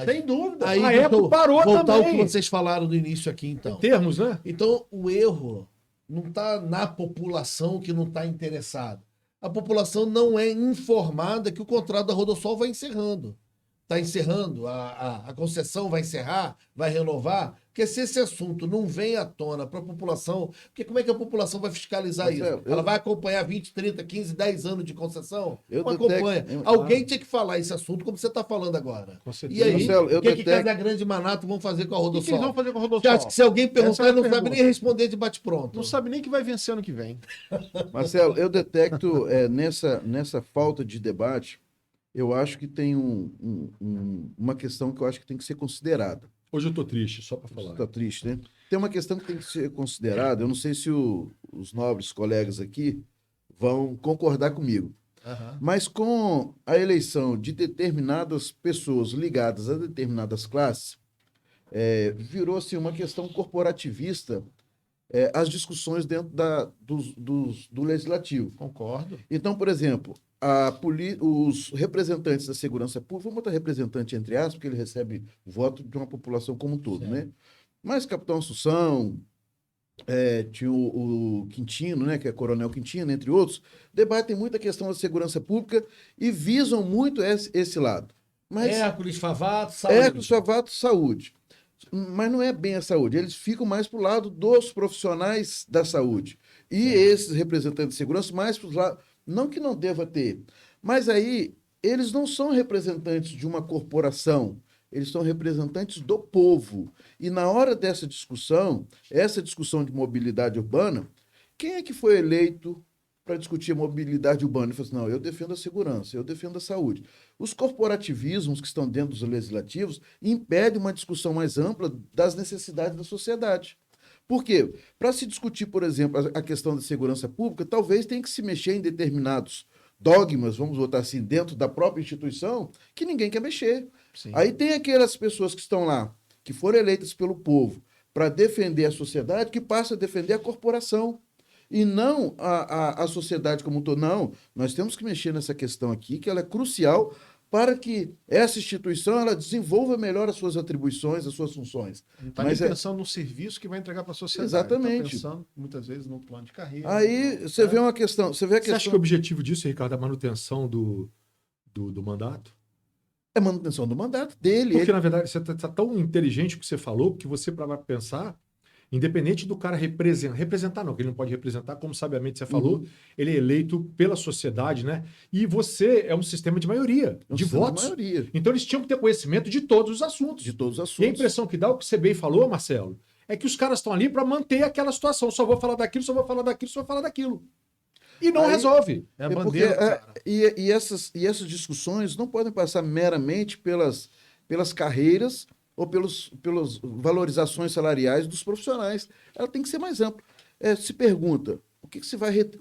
Sem dúvida. Aí, a deixa Eco eu parou voltar ao que também. vocês falaram do início aqui, Em então. termos, né? Então, o erro não está na população que não está interessada. A população não é informada que o contrato da Rodossol vai encerrando. Está encerrando, a concessão vai encerrar, vai renovar. Porque se esse assunto não vem à tona para a população, porque como é que a população vai fiscalizar Marcelo, isso? Ela vai acompanhar 20, 30, 15, 10 anos de concessão? Eu Não detecto- acompanha. Alguém tinha que falar esse assunto como você está falando agora. Com E certeza. aí, Marcelo, eu o que detecto- Casagrande e Manato vão fazer com a O que que eles Rodossol? vão fazer com a Você Rodossol? acha que se alguém Essa perguntar, é a ele não sabe pergunta. nem responder de bate-pronto? Não sabe nem que vai vencer ano que vem. Marcelo, eu detecto nessa falta de debate, eu acho que tem uma questão que eu acho que tem que ser considerada. Hoje eu tô triste, só para falar. Está triste, né? Tem uma questão que tem que ser considerada, eu não sei se os nobres colegas aqui vão concordar comigo, mas com a eleição de determinadas pessoas ligadas a determinadas classes, virou-se uma questão corporativista as discussões dentro do legislativo. Concordo. Então, por exemplo, os representantes da segurança pública, vamos botar representante entre aspas, porque ele recebe voto de uma população como um todo, né? Mas Capitão Assunção, tinha o Quintino, né, que é Coronel Quintino, entre outros, debatem muito a questão da segurança pública e visam muito esse lado. Mas Hércules Favato, saúde. Hércules Favato, saúde. Mas não é bem a saúde, eles ficam mais para o lado dos profissionais da saúde. E esses representantes de segurança mais para os lados. Não que não deva ter, mas aí eles não são representantes de uma corporação, eles são representantes do povo. E na hora dessa discussão, essa discussão de mobilidade urbana, quem é que foi eleito para discutir a mobilidade urbana? Ele falou assim, não, eu defendo a segurança, eu defendo a saúde. Os corporativismos que estão dentro dos legislativos impedem uma discussão mais ampla das necessidades da sociedade. Por quê? Para se discutir, por exemplo, a questão da segurança pública, talvez tenha que se mexer em determinados dogmas, vamos botar assim, dentro da própria instituição, que ninguém quer mexer. Sim. Aí tem aquelas pessoas que estão lá, que foram eleitas pelo povo para defender a sociedade, que passam a defender a corporação. E não a sociedade como um todo. Não, nós temos que mexer nessa questão aqui, que ela é crucial para que essa instituição ela desenvolva melhor as suas atribuições, as suas funções. Não está Mas pensando no serviço que vai entregar para a sociedade. Exatamente. Está pensando, muitas vezes, no plano de carreira. Aí você vê uma questão. Você vê a Você acha questão. que o objetivo disso, Ricardo, é a manutenção do mandato? É manutenção do mandato dele. Porque, na verdade, você está tão inteligente o que você falou, que você, para pensar, independente do cara representar não, que ele não pode representar, como sabiamente você falou, ele é eleito pela sociedade, né? E você é um sistema de maioria, É um de sistema votos. maioria. Então eles tinham que ter conhecimento de todos os assuntos. De todos os E a assuntos. impressão que dá, o que você bem falou, Marcelo, é que os caras estão ali para manter aquela situação. Só vou falar daquilo, só vou falar daquilo, só vou falar daquilo. E não Aí- resolve. É a É porque, bandeira, cara. e essas discussões não podem passar meramente pelas carreiras ou pelas valorizações salariais dos profissionais. Ela tem que ser mais ampla. Se pergunta,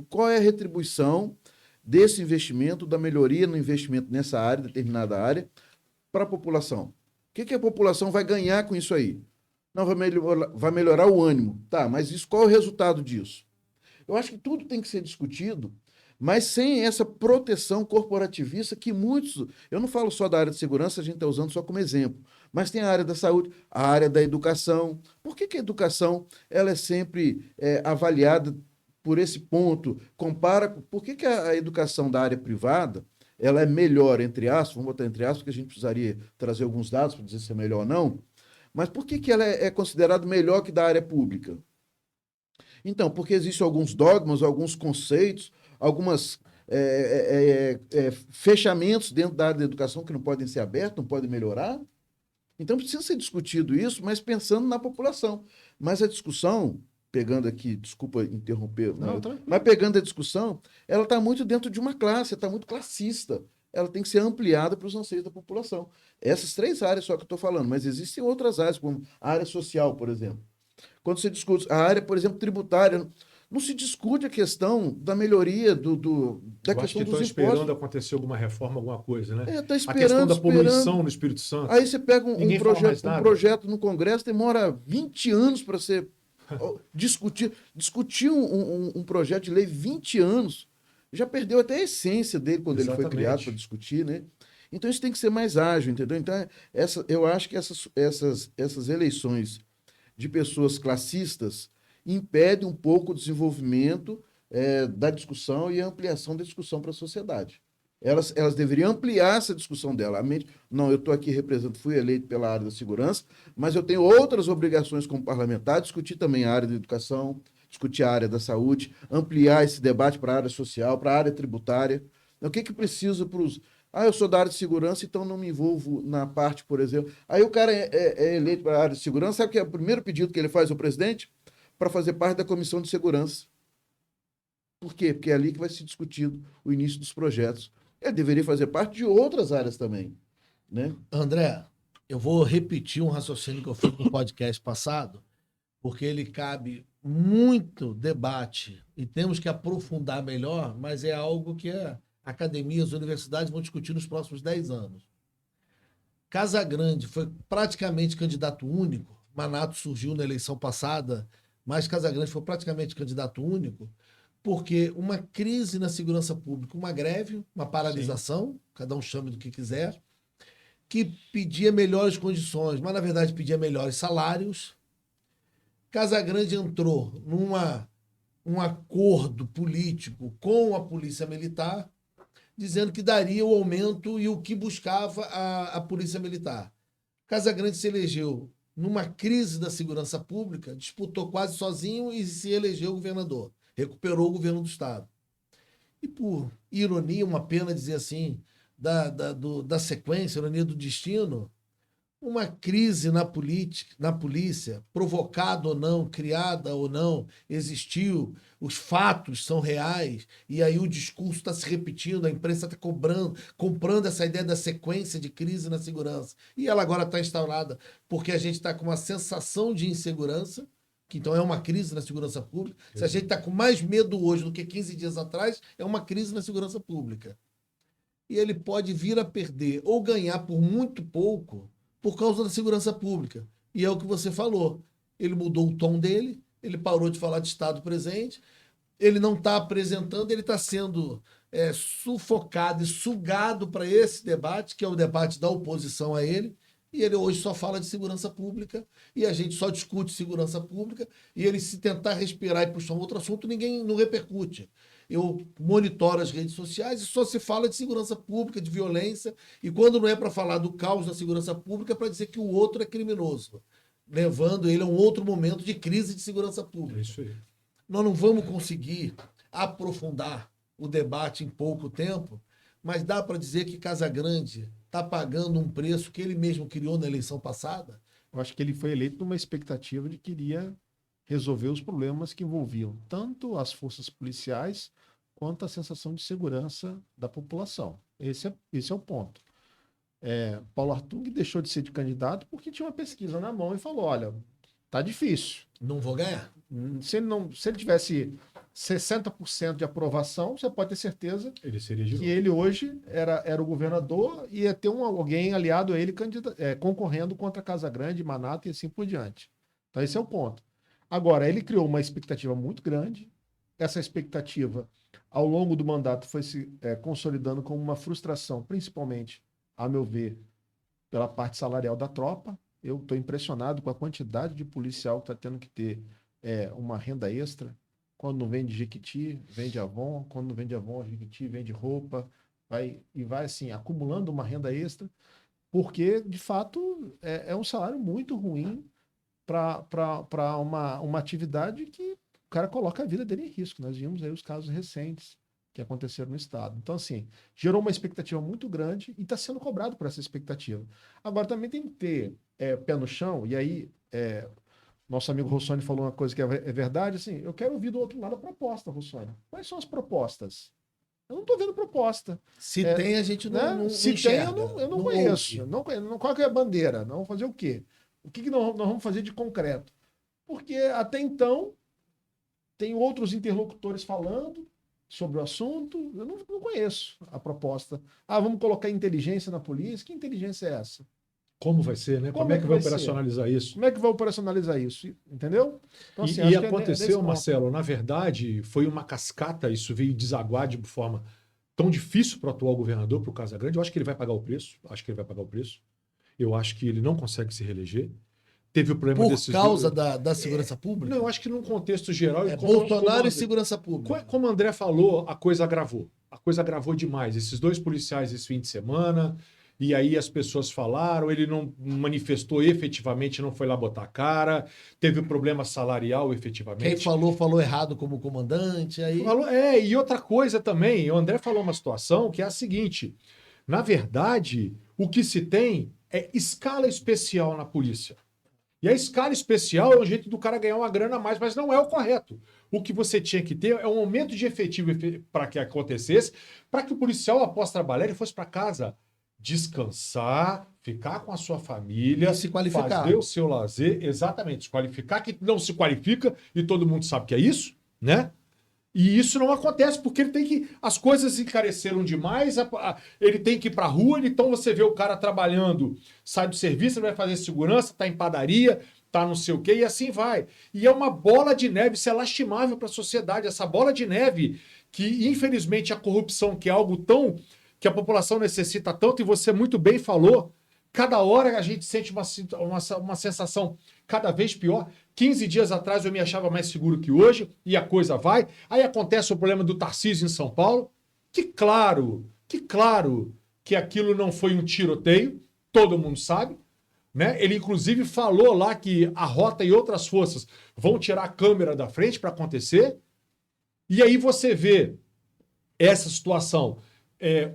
qual é a retribuição desse investimento, da melhoria no investimento nessa área, determinada área, para a população? O que a população vai ganhar com isso aí? Não, vai melhorar o ânimo. Tá, mas qual é o resultado disso? Eu acho que tudo tem que ser discutido, mas sem essa proteção corporativista que muitos... Eu não falo só da área de segurança, a gente está usando só como exemplo, mas tem a área da saúde, a área da educação. Por que a educação ela é sempre avaliada por esse ponto? Por que a educação da área privada ela é melhor, entre aspas, vamos botar entre aspas, porque a gente precisaria trazer alguns dados para dizer se é melhor ou não, mas por que ela é considerada melhor que da área pública? Então, porque existem alguns dogmas, alguns conceitos, alguns fechamentos dentro da área da educação que não podem ser abertos, não podem melhorar. Então, precisa ser discutido isso, mas pensando na população. Mas a discussão, pegando aqui, desculpa interromper, mas pegando a discussão, ela está muito dentro de uma classe, está muito classista. Ela tem que ser ampliada para os anseios da população. Essas 3 áreas só que eu estou falando, mas existem outras áreas, como a área social, por exemplo. Quando você discute a área, por exemplo, tributária, não se discute a questão da melhoria da Eu acho questão que dos estão esperando impostos. acontecer alguma reforma, alguma coisa, né? Tá A questão da poluição no Espírito Santo. Aí você pega Ninguém fala mais nada. um projeto no Congresso, demora 20 anos para ser discutir. Discutir um projeto de lei 20 anos, já perdeu até a essência dele quando ele foi Exatamente. criado para discutir, né? Então isso tem que ser mais ágil, entendeu? Então, eu acho que essas eleições de pessoas classistas impede um pouco o desenvolvimento da discussão e a ampliação da discussão para a sociedade. Elas deveriam ampliar essa discussão dela. Não, eu estou aqui representando, fui eleito pela área da segurança, mas eu tenho outras obrigações como parlamentar, discutir também a área da educação, discutir a área da saúde, ampliar esse debate para a área social, para a área tributária. O que precisa para os... eu sou da área de segurança, então não me envolvo na parte, por exemplo. Aí o cara é eleito para a área de segurança, sabe que é o primeiro pedido que ele faz ao presidente? Para fazer parte da comissão de segurança. Por quê? Porque é ali que vai ser discutido o início dos projetos. Ele deveria fazer parte de outras áreas também, né? André, eu vou repetir um raciocínio que eu fiz no podcast passado, porque ele cabe muito debate e temos que aprofundar melhor, mas é algo que a academia, as universidades vão discutir nos próximos 10 anos. Casagrande foi praticamente candidato único, Manato surgiu na eleição passada, mas Casagrande foi praticamente candidato único, porque uma crise na segurança pública, uma greve, uma paralisação, cada um chame do que quiser, que pedia melhores condições, mas na verdade pedia melhores salários. Casagrande entrou um acordo político com a Polícia Militar, dizendo que daria o aumento e o que buscava a Polícia Militar. Casagrande se elegeu numa crise da segurança pública, disputou quase sozinho e se elegeu governador. Recuperou o governo do Estado. E por ironia, uma pena dizer assim, da sequência, ironia do destino, uma crise na polícia, provocada ou não, criada ou não, existiu, os fatos são reais, e aí o discurso está se repetindo, a imprensa está comprando essa ideia da sequência de crise na segurança. E ela agora está instaurada porque a gente está com uma sensação de insegurança, que então é uma crise na segurança pública. Se a gente está com mais medo hoje do que 15 dias atrás, é uma crise na segurança pública. E ele pode vir a perder ou ganhar por muito pouco por causa da segurança pública. E é o que você falou. Ele mudou o tom dele, ele parou de falar de Estado presente, ele não está apresentando, ele está sendo sufocado e sugado para esse debate, que é o debate da oposição a ele, e ele hoje só fala de segurança pública, e a gente só discute segurança pública, e ele, se tentar respirar e puxar um outro assunto, ninguém não repercute. Eu monitoro as redes sociais e só se fala de segurança pública, de violência, e quando não é para falar do caos da segurança pública, é para dizer que o outro é criminoso, levando ele a um outro momento de crise de segurança pública. É isso aí. Nós não vamos conseguir aprofundar o debate em pouco tempo, mas dá para dizer que Casagrande está pagando um preço que ele mesmo criou na eleição passada. Eu acho que ele foi eleito numa expectativa de que iria resolver os problemas que envolviam tanto as forças policiais quanto a sensação de segurança da população. Esse é o ponto. Paulo Artung deixou de ser de candidato porque tinha uma pesquisa na mão e falou, olha, tá difícil. Não vou ganhar. Se ele tivesse 60% de aprovação, você pode ter certeza Ele seria de que novo. ele hoje era o governador e ia ter alguém aliado a ele concorrendo contra Casagrande, Manata e assim por diante. Então esse é o ponto. Agora, ele criou uma expectativa muito grande. Essa expectativa, ao longo do mandato, foi se consolidando como uma frustração, principalmente, a meu ver, pela parte salarial da tropa. Eu estou impressionado com a quantidade de policial que está tendo que ter uma renda extra. Quando não vende Jequiti, vende Avon. Quando não vende Avon, Jequiti, vende roupa. Vai assim, acumulando uma renda extra, porque, de fato, é um salário muito ruim para uma atividade que o cara coloca a vida dele em risco. Nós vimos aí os casos recentes que aconteceram no Estado. Então, assim, gerou uma expectativa muito grande e está sendo cobrado por essa expectativa. Agora, também tem que ter pé no chão, e aí nosso amigo Rossoni falou uma coisa que é verdade, assim, eu quero ouvir do outro lado a proposta, Rossoni. Quais são as propostas? Eu não estou vendo proposta. Se tem, a gente não Se enxerga, tem, eu não conheço. ouve. Não conheço. Qual que é a bandeira? Nós vamos fazer o quê? O que nós vamos fazer de concreto? Porque até então tem outros interlocutores falando sobre o assunto. Eu não conheço a proposta. Vamos colocar inteligência na polícia? Que inteligência é essa? Como vai ser, né? Como é que vai operacionalizar isso? Como é que vai operacionalizar isso? Entendeu? Então, assim, E acho que aconteceu, nesse ponto. Marcelo, na verdade, foi uma cascata, isso veio desaguar de forma tão difícil para o atual governador, para o Casagrande. Eu acho que ele vai pagar o preço. Eu acho que ele não consegue se reeleger. Teve o problema Por causa da segurança pública? Não, eu acho que num contexto geral... Bolsonaro e segurança pública. Como o André falou, a coisa agravou. A coisa agravou demais. Esses dois policiais esse fim de semana, e aí as pessoas falaram, ele não manifestou efetivamente, não foi lá botar a cara, teve o problema salarial efetivamente. Quem falou errado como comandante. Aí... E outra coisa também, o André falou uma situação que é a seguinte, na verdade, o que se tem é escala especial na polícia. E a escala especial é um jeito do cara ganhar uma grana a mais, mas não é o correto. O que você tinha que ter é um aumento de efetivo para que acontecesse, para que o policial, após trabalhar, ele fosse para casa descansar, ficar com a sua família, e se qualificar. Fazer o seu lazer, exatamente, se qualificar, que não se qualifica, e todo mundo sabe que é isso, né? E isso não acontece, porque ele tem que... As coisas encareceram demais, ele tem que ir pra rua, então você vê o cara trabalhando, sai do serviço, ele vai fazer segurança, tá em padaria, tá não sei o quê, e assim vai. E é uma bola de neve, isso é lastimável para a sociedade, essa bola de neve, que infelizmente a corrupção, que é algo tão... que a população necessita tanto, e você muito bem falou, cada hora a gente sente uma sensação cada vez pior. 15 dias atrás eu me achava mais seguro que hoje, e a coisa vai. Aí acontece o problema do Tarcísio em São Paulo, que claro que aquilo não foi um tiroteio, todo mundo sabe, né? Ele inclusive falou lá que a Rota e outras forças vão tirar a câmera da frente para acontecer, e aí você vê essa situação.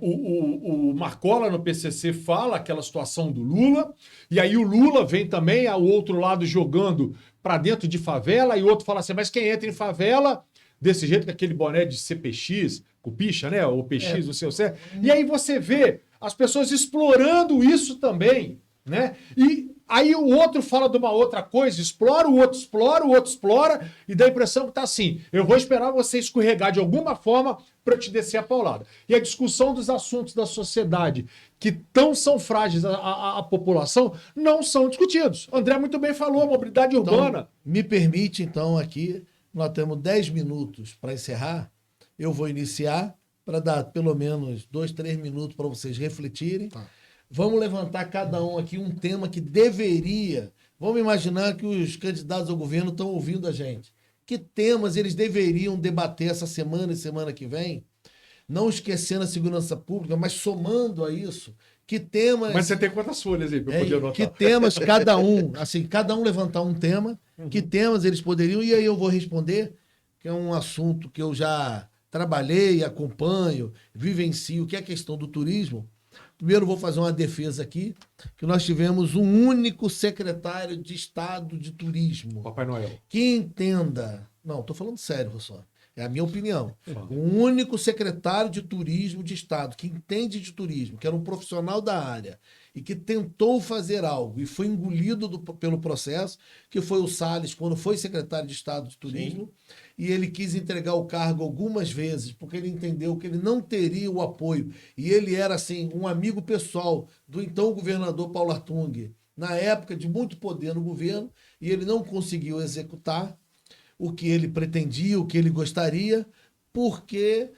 O Marcola no PCC fala aquela situação do Lula, e aí o Lula vem também ao outro lado jogando para dentro de favela, e o outro fala assim, mas quem entra em favela desse jeito, com aquele boné de CPX, Cupicha, né, ou PX, não sei o que. E aí você vê as pessoas explorando isso também, né, e aí o outro fala de uma outra coisa, explora, o outro explora, e dá a impressão que tá assim, eu vou esperar você escorregar de alguma forma para te descer a paulada. E a discussão dos assuntos da sociedade que tão são frágeis à população não são discutidos. André muito bem falou, mobilidade urbana. Então, me permite, então, aqui nós temos 10 minutos para encerrar. Eu vou iniciar para dar pelo menos 2, 3 minutos para vocês refletirem. Tá. Vamos levantar cada um aqui um tema que deveria... Vamos imaginar que os candidatos ao governo estão ouvindo a gente. Que temas eles deveriam debater essa semana e semana que vem? Não esquecendo a segurança pública, mas somando a isso, que temas... Mas você tem quantas folhas aí para eu poder anotar? que temas cada um levantar um tema, que temas eles poderiam, e aí eu vou responder, que é um assunto que eu já trabalhei, acompanho, vivencio, que é a questão do turismo. Primeiro vou fazer uma defesa aqui, que nós tivemos um único secretário de Estado de Turismo. Papai Noel. Que entenda... Não, estou falando sério, Rossório. É a minha opinião. Um único secretário de turismo de Estado que entende de turismo, que era um profissional da área e que tentou fazer algo e foi engolido pelo processo, que foi o Salles, quando foi secretário de Estado de Turismo, e ele quis entregar o cargo algumas vezes, porque ele entendeu que ele não teria o apoio. E ele era, assim, um amigo pessoal do então governador Paulo Artung, na época de muito poder no governo, e ele não conseguiu executar o que ele pretendia, o que ele gostaria, porque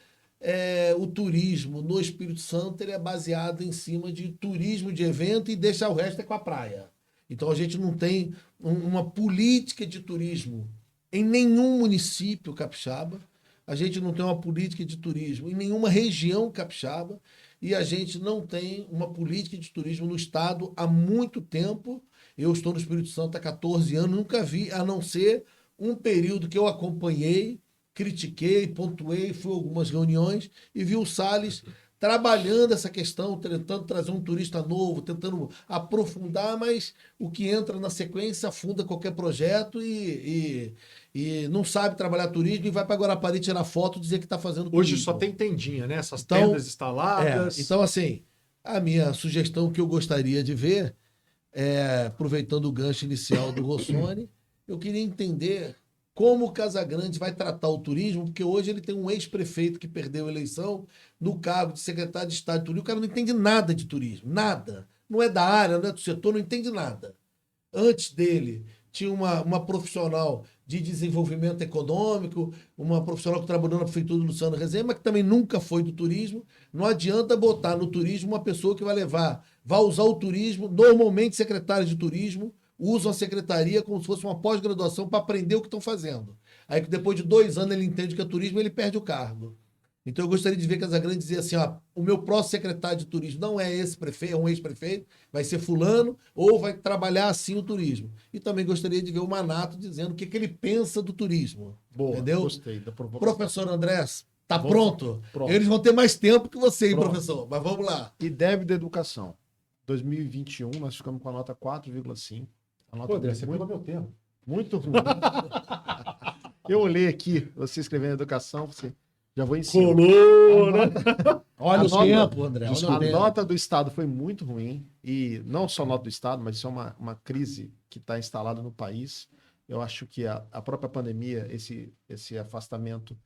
o turismo no Espírito Santo ele é baseado em cima de turismo de evento e deixa o resto com a praia. Então a gente não tem uma política de turismo em nenhum município capixaba, a gente não tem uma política de turismo em nenhuma região capixaba e a gente não tem uma política de turismo no estado há muito tempo. Eu estou no Espírito Santo há 14 anos, nunca vi, a não ser um período que eu acompanhei, critiquei, pontuei, fui a algumas reuniões e vi o Salles trabalhando essa questão, tentando trazer um turista novo, tentando aprofundar, mas o que entra na sequência afunda qualquer projeto e não sabe trabalhar turismo e vai para Guarapari tirar foto e dizer que está fazendo turismo. Hoje só tem tendinha, né? Essas tendas instaladas. Então, assim, a minha sugestão que eu gostaria de ver, aproveitando o gancho inicial do Rossoni, eu queria entender como o Casagrande vai tratar o turismo, porque hoje ele tem um ex-prefeito que perdeu a eleição no cargo de secretário de Estado de Turismo. O cara não entende nada de turismo, nada. Não é da área, não é do setor, não entende nada. Antes dele, tinha uma profissional de desenvolvimento econômico, uma profissional que trabalhou na prefeitura do Luciano Rezende, mas que também nunca foi do turismo. Não adianta botar no turismo uma pessoa que vai usar o turismo, normalmente secretário de turismo, usam a secretaria como se fosse uma pós-graduação para aprender o que estão fazendo. Aí que depois de 2 anos ele entende que é turismo e ele perde o cargo. Então eu gostaria de ver Casagrande dizer assim, o meu próximo secretário de turismo não é esse prefeito, é um ex-prefeito, vai ser fulano, ou vai trabalhar assim o turismo. E também gostaria de ver o Manato dizendo o que ele pensa do turismo. Boa, entendeu? Gostei da provocação. Professor Andrés, tá pronto? Pronto. Eles vão ter mais tempo que você, hein, Pronto. professor? Mas vamos lá. IDEB da educação. 2021, nós ficamos com a nota 4,5. A nota Pô, André, você muito, pegou meu tempo. muito ruim. Eu olhei aqui, você escrevendo educação, você já vou em cima. Colou, né? Olha o nota- tempo, André. Olha o A tempo. nota do Estado foi muito ruim, e não só a nota do Estado, mas isso é uma crise que está instalada no país. Eu acho que a própria pandemia, esse afastamento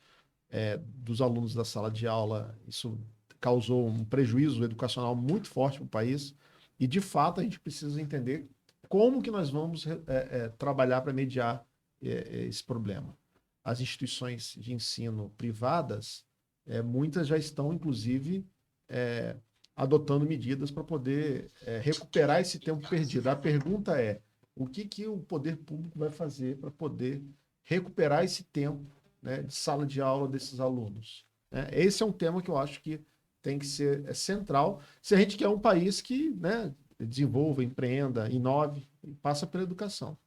dos alunos da sala de aula, isso causou um prejuízo educacional muito forte para o país, e de fato a gente precisa entender como que nós vamos trabalhar para mediar esse problema. As instituições de ensino privadas, muitas já estão, inclusive, adotando medidas para poder recuperar esse tempo perdido. A pergunta é, o que o poder público vai fazer para poder recuperar esse tempo, né, de sala de aula desses alunos? Esse é um tema que eu acho que tem que ser central, se a gente quer um país que, né, desenvolva, empreenda, inove e passa pela educação.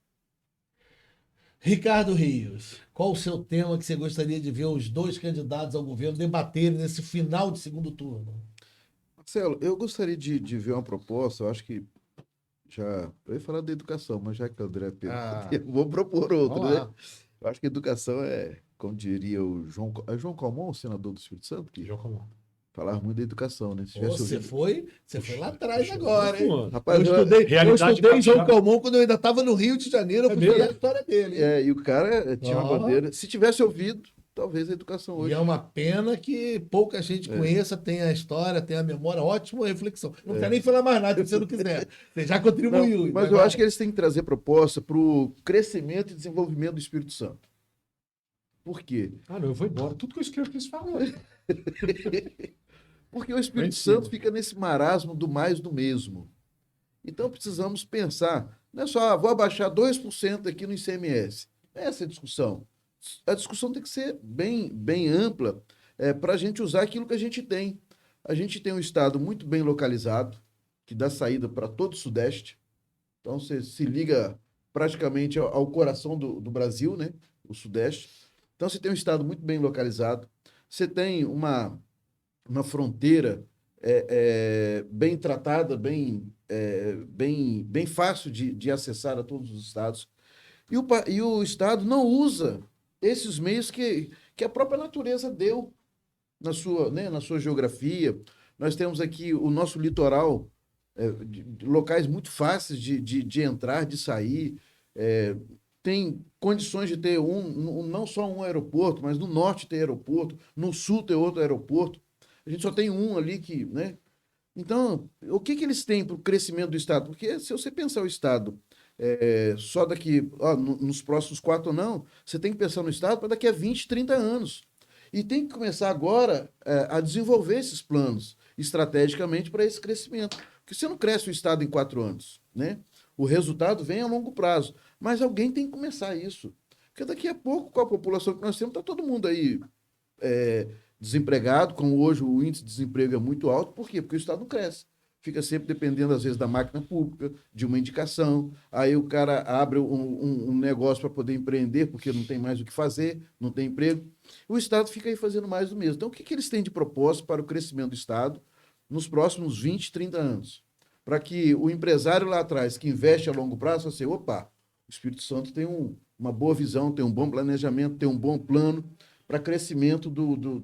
Ricardo Rios, qual o seu tema que você gostaria de ver os 2 candidatos ao governo debaterem nesse final de segundo turno? Marcelo, eu gostaria de ver uma proposta, eu acho que eu ia falar da educação, mas já que o André eu vou propor outra, Vamos né? lá. Eu acho que educação como diria o João Calmon, o senador do Espírito Santo, que falava muito da educação, né? Se tivesse Você ouvido- foi lá atrás agora, hein? Rapaz, Eu estudei Realidade João capixaba. Calmon quando eu ainda estava no Rio de Janeiro, eu fui mesmo? ver a história dele. hein? e o cara tinha uma Ó. bandeira. Se tivesse ouvido, talvez a educação E hoje. é uma pena que pouca gente conheça, tenha a história, tenha a memória, ótima reflexão. Não precisa nem falar mais nada se você não quiser. Você já contribuiu. Mas eu acho que eles têm que trazer proposta para o crescimento e desenvolvimento do Espírito Santo. Por quê? Ah, não, eu vou embora. Tudo que eu escrevo que eles falam. Porque o Espírito Santo fica nesse marasmo do mais do mesmo. Então precisamos pensar, não é só, vou abaixar 2% aqui no ICMS. Essa é a discussão. A discussão tem que ser bem ampla para a gente usar aquilo que a gente tem. A gente tem um estado muito bem localizado, que dá saída para todo o Sudeste. Então você se liga praticamente ao coração do Brasil, né? O Sudeste. Então você tem um estado muito bem localizado. Você tem uma fronteira bem tratada, bem fácil de acessar a todos os estados. E o Estado não usa esses meios que a própria natureza deu na sua geografia. Nós temos aqui o nosso litoral, de locais muito fáceis de entrar, de sair. Tem condições de ter não só um aeroporto, mas no norte tem aeroporto, no sul tem outro aeroporto. A gente só tem um ali que, né? Então, o que eles têm para o crescimento do Estado? Porque se você pensar o Estado só daqui, nos próximos 4 ou não, você tem que pensar no Estado para daqui a 20, 30 anos. E tem que começar agora a desenvolver esses planos estrategicamente para esse crescimento. Porque você não cresce o Estado em 4 anos, né? O resultado vem a longo prazo. Mas alguém tem que começar isso. Porque daqui a pouco, com a população que nós temos, está todo mundo aí desempregado, como hoje o índice de desemprego é muito alto. Por quê? Porque o Estado não cresce. Fica sempre dependendo, às vezes, da máquina pública, de uma indicação. Aí o cara abre um negócio para poder empreender, porque não tem mais o que fazer, não tem emprego. O Estado fica aí fazendo mais do mesmo. Então, o que eles têm de propósito para o crescimento do Estado nos próximos 20, 30 anos? Para que o empresário lá atrás, que investe a longo prazo, assim, opa, o Espírito Santo tem uma boa visão, tem um bom planejamento, tem um bom plano para crescimento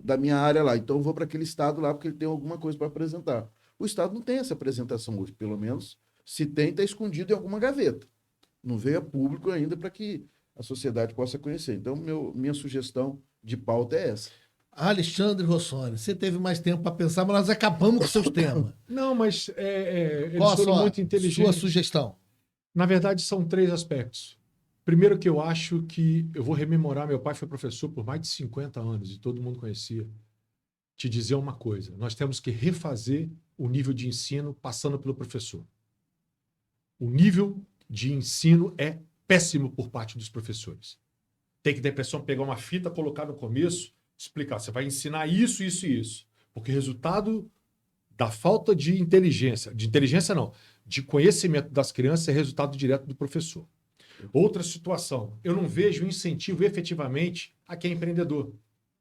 da minha área lá. Então, eu vou para aquele Estado lá, porque ele tem alguma coisa para apresentar. O Estado não tem essa apresentação hoje, pelo menos, se tem, está escondido em alguma gaveta. Não veio a público ainda para que a sociedade possa conhecer. Então, minha sugestão de pauta é essa. Alexandre Rossoni, você teve mais tempo para pensar, mas nós acabamos com seus temas. Não, mas Qual eles foram muito inteligentes. Sua sugestão? Na verdade, são 3 aspectos. Primeiro, que eu acho que eu vou rememorar, meu pai foi professor por mais de 50 anos e todo mundo conhecia. Te dizer uma coisa, nós temos que refazer o nível de ensino passando pelo professor. O nível de ensino é péssimo por parte dos professores. Tem que ter a impressão de pegar uma fita, colocar no começo, explicar, você vai ensinar isso, isso e isso. Porque resultado da falta de inteligência não, de conhecimento das crianças é resultado direto do professor. Outra situação, eu não vejo incentivo efetivamente a quem é empreendedor.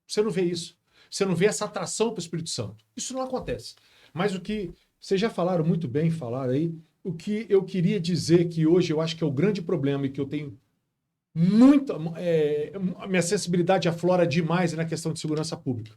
Você não vê isso. Você não vê essa atração para o Espírito Santo. Isso não acontece. Mas o que vocês já falaram muito bem, falaram aí, o que eu queria dizer que hoje eu acho que é o grande problema e que eu tenho muita... a minha sensibilidade aflora demais na questão de segurança pública.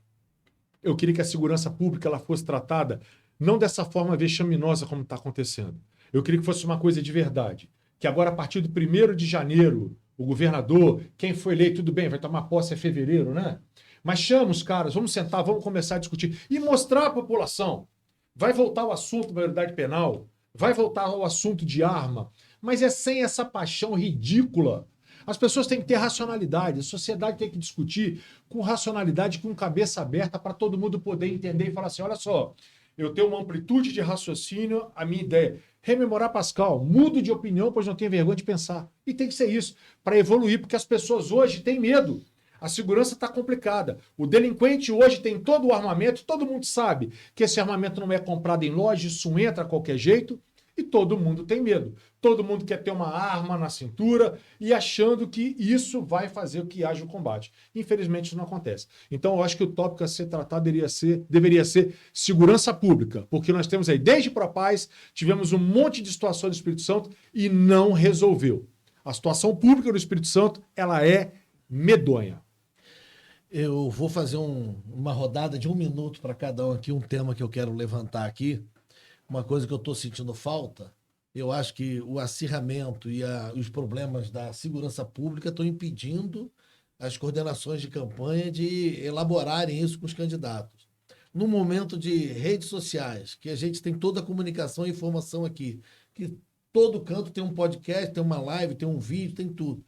Eu queria que a segurança pública ela fosse tratada não dessa forma vexaminosa como está acontecendo. Eu queria que fosse uma coisa de verdade. Que agora, a partir do 1º de janeiro, o governador, quem foi eleito, tudo bem, vai tomar posse em fevereiro, né? Mas chama os caras, vamos sentar, vamos começar a discutir e mostrar à população. Vai voltar o assunto da maioridade penal, vai voltar ao assunto de arma, mas é sem essa paixão ridícula. As pessoas têm que ter racionalidade, a sociedade tem que discutir com racionalidade, com cabeça aberta, para todo mundo poder entender e falar assim, olha só, eu tenho uma amplitude de raciocínio, a minha ideia, rememorar Pascal, mudo de opinião, pois não tenho vergonha de pensar. E tem que ser isso, para evoluir, porque as pessoas hoje têm medo. A segurança está complicada. O delinquente hoje tem todo o armamento, todo mundo sabe que esse armamento não é comprado em loja, isso entra a qualquer jeito, e todo mundo tem medo. Todo mundo quer ter uma arma na cintura e achando que isso vai fazer que haja o combate. Infelizmente, isso não acontece. Então, eu acho que o tópico a ser tratado deveria ser segurança pública, porque nós temos aí, desde Propaz, tivemos um monte de situações do Espírito Santo e não resolveu. A situação pública do Espírito Santo, ela é medonha. Eu vou fazer uma rodada de 1 minuto para cada um aqui, um tema que eu quero levantar aqui. Uma coisa que eu estou sentindo falta, eu acho que o acirramento e os problemas da segurança pública estão impedindo as coordenações de campanha de elaborarem isso com os candidatos. No momento de redes sociais, que a gente tem toda a comunicação e informação aqui, que todo canto tem um podcast, tem uma live, tem um vídeo, tem tudo.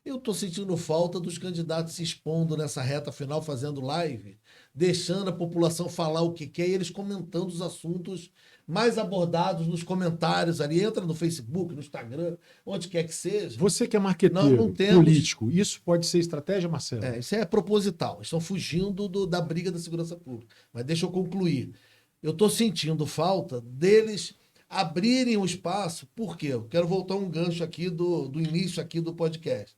Eu estou sentindo falta dos candidatos se expondo nessa reta final, fazendo live, deixando a população falar o que quer e eles comentando os assuntos mais abordados nos comentários ali. Entra no Facebook, no Instagram, onde quer que seja. Você que é marqueteiro, Não temos- político, isso pode ser estratégia, Marcelo? Isso é proposital. Estão fugindo da briga da segurança pública. Mas deixa eu concluir. Eu estou sentindo falta deles abrirem o espaço. Por quê? Eu quero voltar um gancho aqui do início aqui do podcast.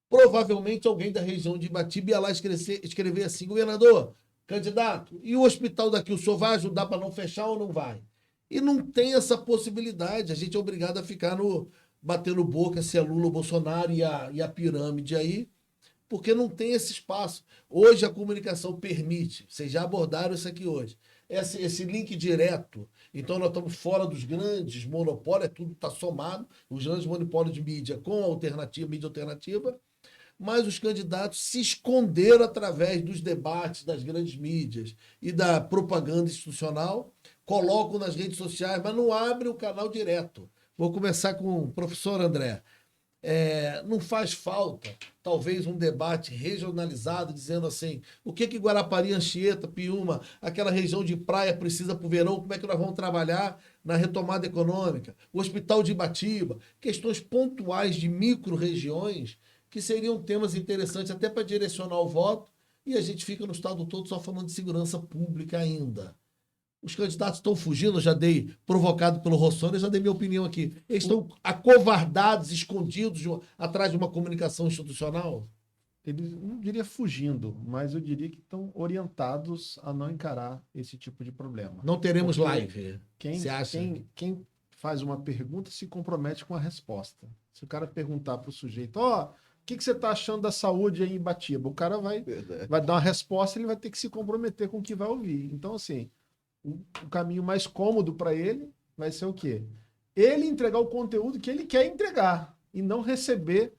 Provavelmente alguém da região de Ibatiba ia lá escrever assim: governador, candidato, e o hospital daqui, o senhor vai ajudar para não fechar ou não vai? E não tem essa possibilidade. A gente é obrigado a ficar batendo boca se é Lula, Bolsonaro e a pirâmide aí, porque não tem esse espaço. Hoje a comunicação permite, vocês já abordaram isso aqui hoje, esse link direto. Então nós estamos fora dos grandes monopólios, tudo está somado, os grandes monopólios de mídia com a alternativa, mídia alternativa, mas os candidatos se esconderam através dos debates das grandes mídias e da propaganda institucional, colocam nas redes sociais, mas não abrem o canal direto. Vou começar com o professor André. Não faz falta, talvez, um debate regionalizado, dizendo assim, o que Guarapari, Anchieta, Piúma, aquela região de praia precisa para o verão, como é que nós vamos trabalhar na retomada econômica, o Hospital de Ibatiba, questões pontuais de micro-regiões que seriam temas interessantes até para direcionar o voto, e a gente fica no estado todo só falando de segurança pública ainda. Os candidatos estão fugindo, eu já dei, provocado pelo Rossoni, eu já dei minha opinião aqui. Eles estão acovardados, escondidos atrás de uma comunicação institucional? Eles não diria fugindo, mas eu diria que estão orientados a não encarar esse tipo de problema. Não teremos Porque live. Você acha? Quem faz uma pergunta se compromete com a resposta. Se o cara perguntar para o sujeito, o que você está achando da saúde aí em Ibatiba? O cara vai dar uma resposta, ele vai ter que se comprometer com o que vai ouvir. Então, assim, o caminho mais cômodo para ele vai ser o quê? Ele entregar o conteúdo que ele quer entregar e não receber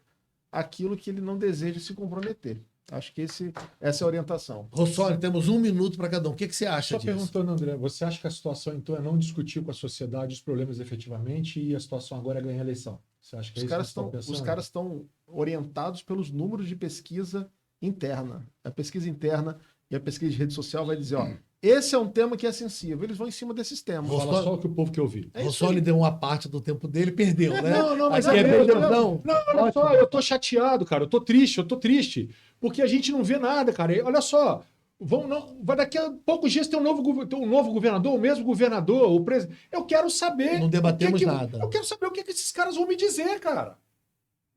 aquilo que ele não deseja se comprometer. Acho que essa é a orientação. Rossoni, temos 1 minuto para cada um. O que você acha Só disso? perguntando, André, você acha que a situação, então, é não discutir com a sociedade os problemas efetivamente e a situação agora é ganhar a eleição? Você acha que Os caras estão orientados pelos números de pesquisa interna. A pesquisa interna e a pesquisa de rede social vai dizer, esse é um tema que é sensível. Eles vão em cima desses temas. Fala só o que o povo quer ouvir. Rossoni deu uma parte do tempo dele, perdeu, né? Não, mas Aqui não, olha só, eu tô chateado, cara. Eu tô triste. Porque a gente não vê nada, cara. E olha só, vai daqui a poucos dias ter um novo governador, o mesmo governador, o presidente. Eu quero saber. Não debatemos nada. Eu quero saber o que esses caras vão me dizer, cara.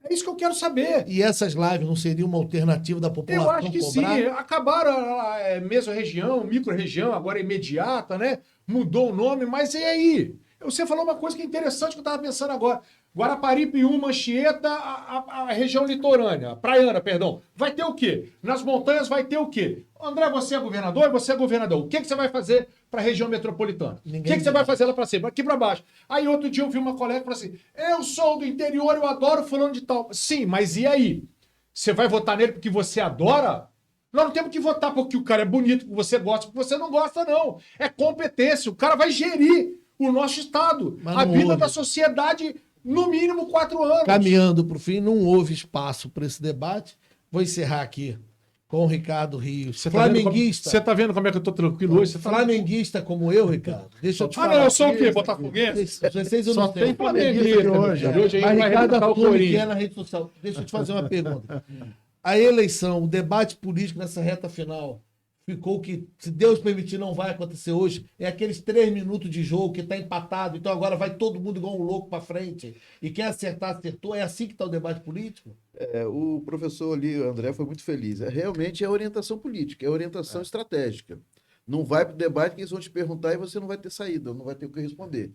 É isso que eu quero saber. E essas lives não seriam uma alternativa da população Eu acho que cobrar? sim. Acabaram a mesorregião, micro-região, agora é imediata, né? Mudou o nome, mas e aí? Você falou uma coisa que é interessante que eu estava pensando agora. Guarapari, Piúma, Anchieta, a região litorânea, praiana, perdão. Vai ter o quê? Nas montanhas vai ter o quê? André, você é governador? Você é governador. O que você vai fazer para a região metropolitana? O que você vai fazer lá para cima? Aqui para baixo. Aí outro dia eu vi uma colega e falou assim, eu sou do interior, eu adoro fulano de tal. Sim, mas e aí? Você vai votar nele porque você adora? Nós não temos que votar porque o cara é bonito, porque você gosta, porque você não gosta, não. É competência. O cara vai gerir o nosso Estado. A vida da sociedade, no mínimo 4 anos. Caminhando para o fim, não houve espaço para esse debate. Vou encerrar aqui com o Ricardo Rios. Flamenguista. Você tá vendo como é que eu tô tranquilo hoje? Flamenguista como eu, Ricardo. Deixa eu te falar. Não, eu sou o quê? Botafoguense? Vocês eu Só não tem sei. flamenguista hoje. Hoje a gente Mas vai Ricardo rebutar o assume que é Corinthians. na rede social. Deixa eu te fazer uma pergunta. A eleição, o debate político nessa reta final, ficou que, se Deus permitir, não vai acontecer hoje. É aqueles 3 minutos de jogo que está empatado, então agora vai todo mundo igual um louco para frente. E quem acertar, acertou. É assim que está o debate político? O professor ali, o André, foi muito feliz. Realmente é orientação política, é orientação estratégica. Não vai para o debate que eles vão te perguntar e você não vai ter saída, não vai ter o que responder.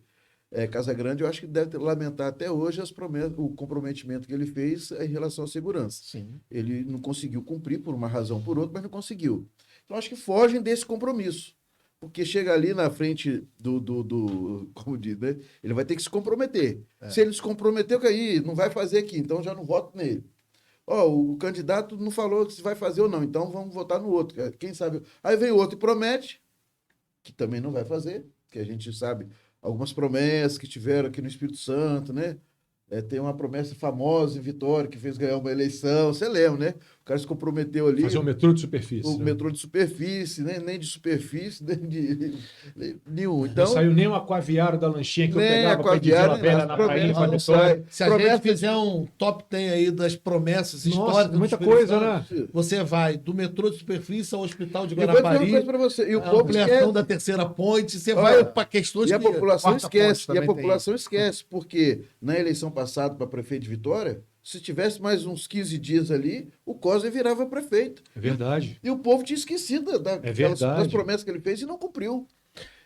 Casagrande, eu acho que deve lamentar até hoje as promessas, o comprometimento que ele fez em relação à segurança. Sim. Ele não conseguiu cumprir por uma razão ou por outra, mas não conseguiu. Então, acho que fogem desse compromisso. Porque chega ali na frente como diz, né? Ele vai ter que se comprometer. Se ele se comprometeu, que aí não vai fazer aqui, então já não voto nele. O candidato não falou se vai fazer ou não, então vamos votar no outro. Quem sabe? Aí vem outro e promete, que também não vai fazer, que a gente sabe algumas promessas que tiveram aqui no Espírito Santo, né? tem uma promessa famosa em Vitória, que fez ganhar uma eleição, você lembra, né? O cara se comprometeu ali. Fazer um metrô de superfície. O metrô de superfície, nem de superfície, nem de nenhum. Então, não saiu nem o aquaviário da lanchinha que eu nem pegava para ir de aquaviário, Vila Velha nem na as praia. promessas não saem. Se a gente fizer um top 10 aí das promessas Nossa, históricas... muita do Espírito coisa, Santo, né? Você vai do metrô de superfície ao Hospital de Eu vou dizer uma Guarapari, coisa para você. E o a povo ampliação esquece. da terceira ponte, você Olha, vai para questões E a que... população Quarta esquece. ponte E a também população esquece, porque na eleição passada para prefeito de Vitória, se tivesse mais uns 15 dias ali, o Cosme virava prefeito. É verdade. E o povo tinha esquecido verdade. das promessas que ele fez e não cumpriu.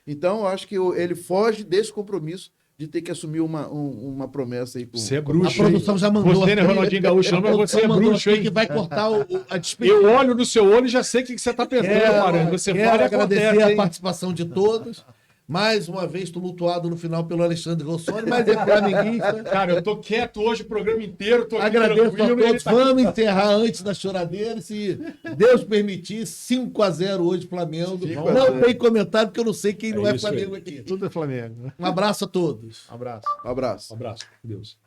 Então, eu acho que ele foge desse compromisso de ter que assumir uma promessa aí. Você é A bruxo, produção hein? já mandou Você não é aqui- Ronaldinho Gaúcho, não, mas você é mandou bruxo, aqui hein? que vai cortar a despedida. Eu olho no seu olho e já sei o que você está pensando, Maranhão. Você Quero fala e agradecer acontece, a hein? participação de todos. Mais uma vez tumultuado no final pelo Alexandre Rossoni, mas é flamenguista. Cara, eu tô quieto hoje o programa inteiro, tô aqui Agradeço a tranquilo, ele todos. tá Vamos encerrar antes da choradeira. Se Deus permitir, 5-0 hoje, Flamengo. 5 a Não 0. tem comentário, porque eu não sei quem não é isso Flamengo aí. aqui. Tudo é Flamengo. Um abraço a todos. Abraço. Um abraço. Um abraço. Deus.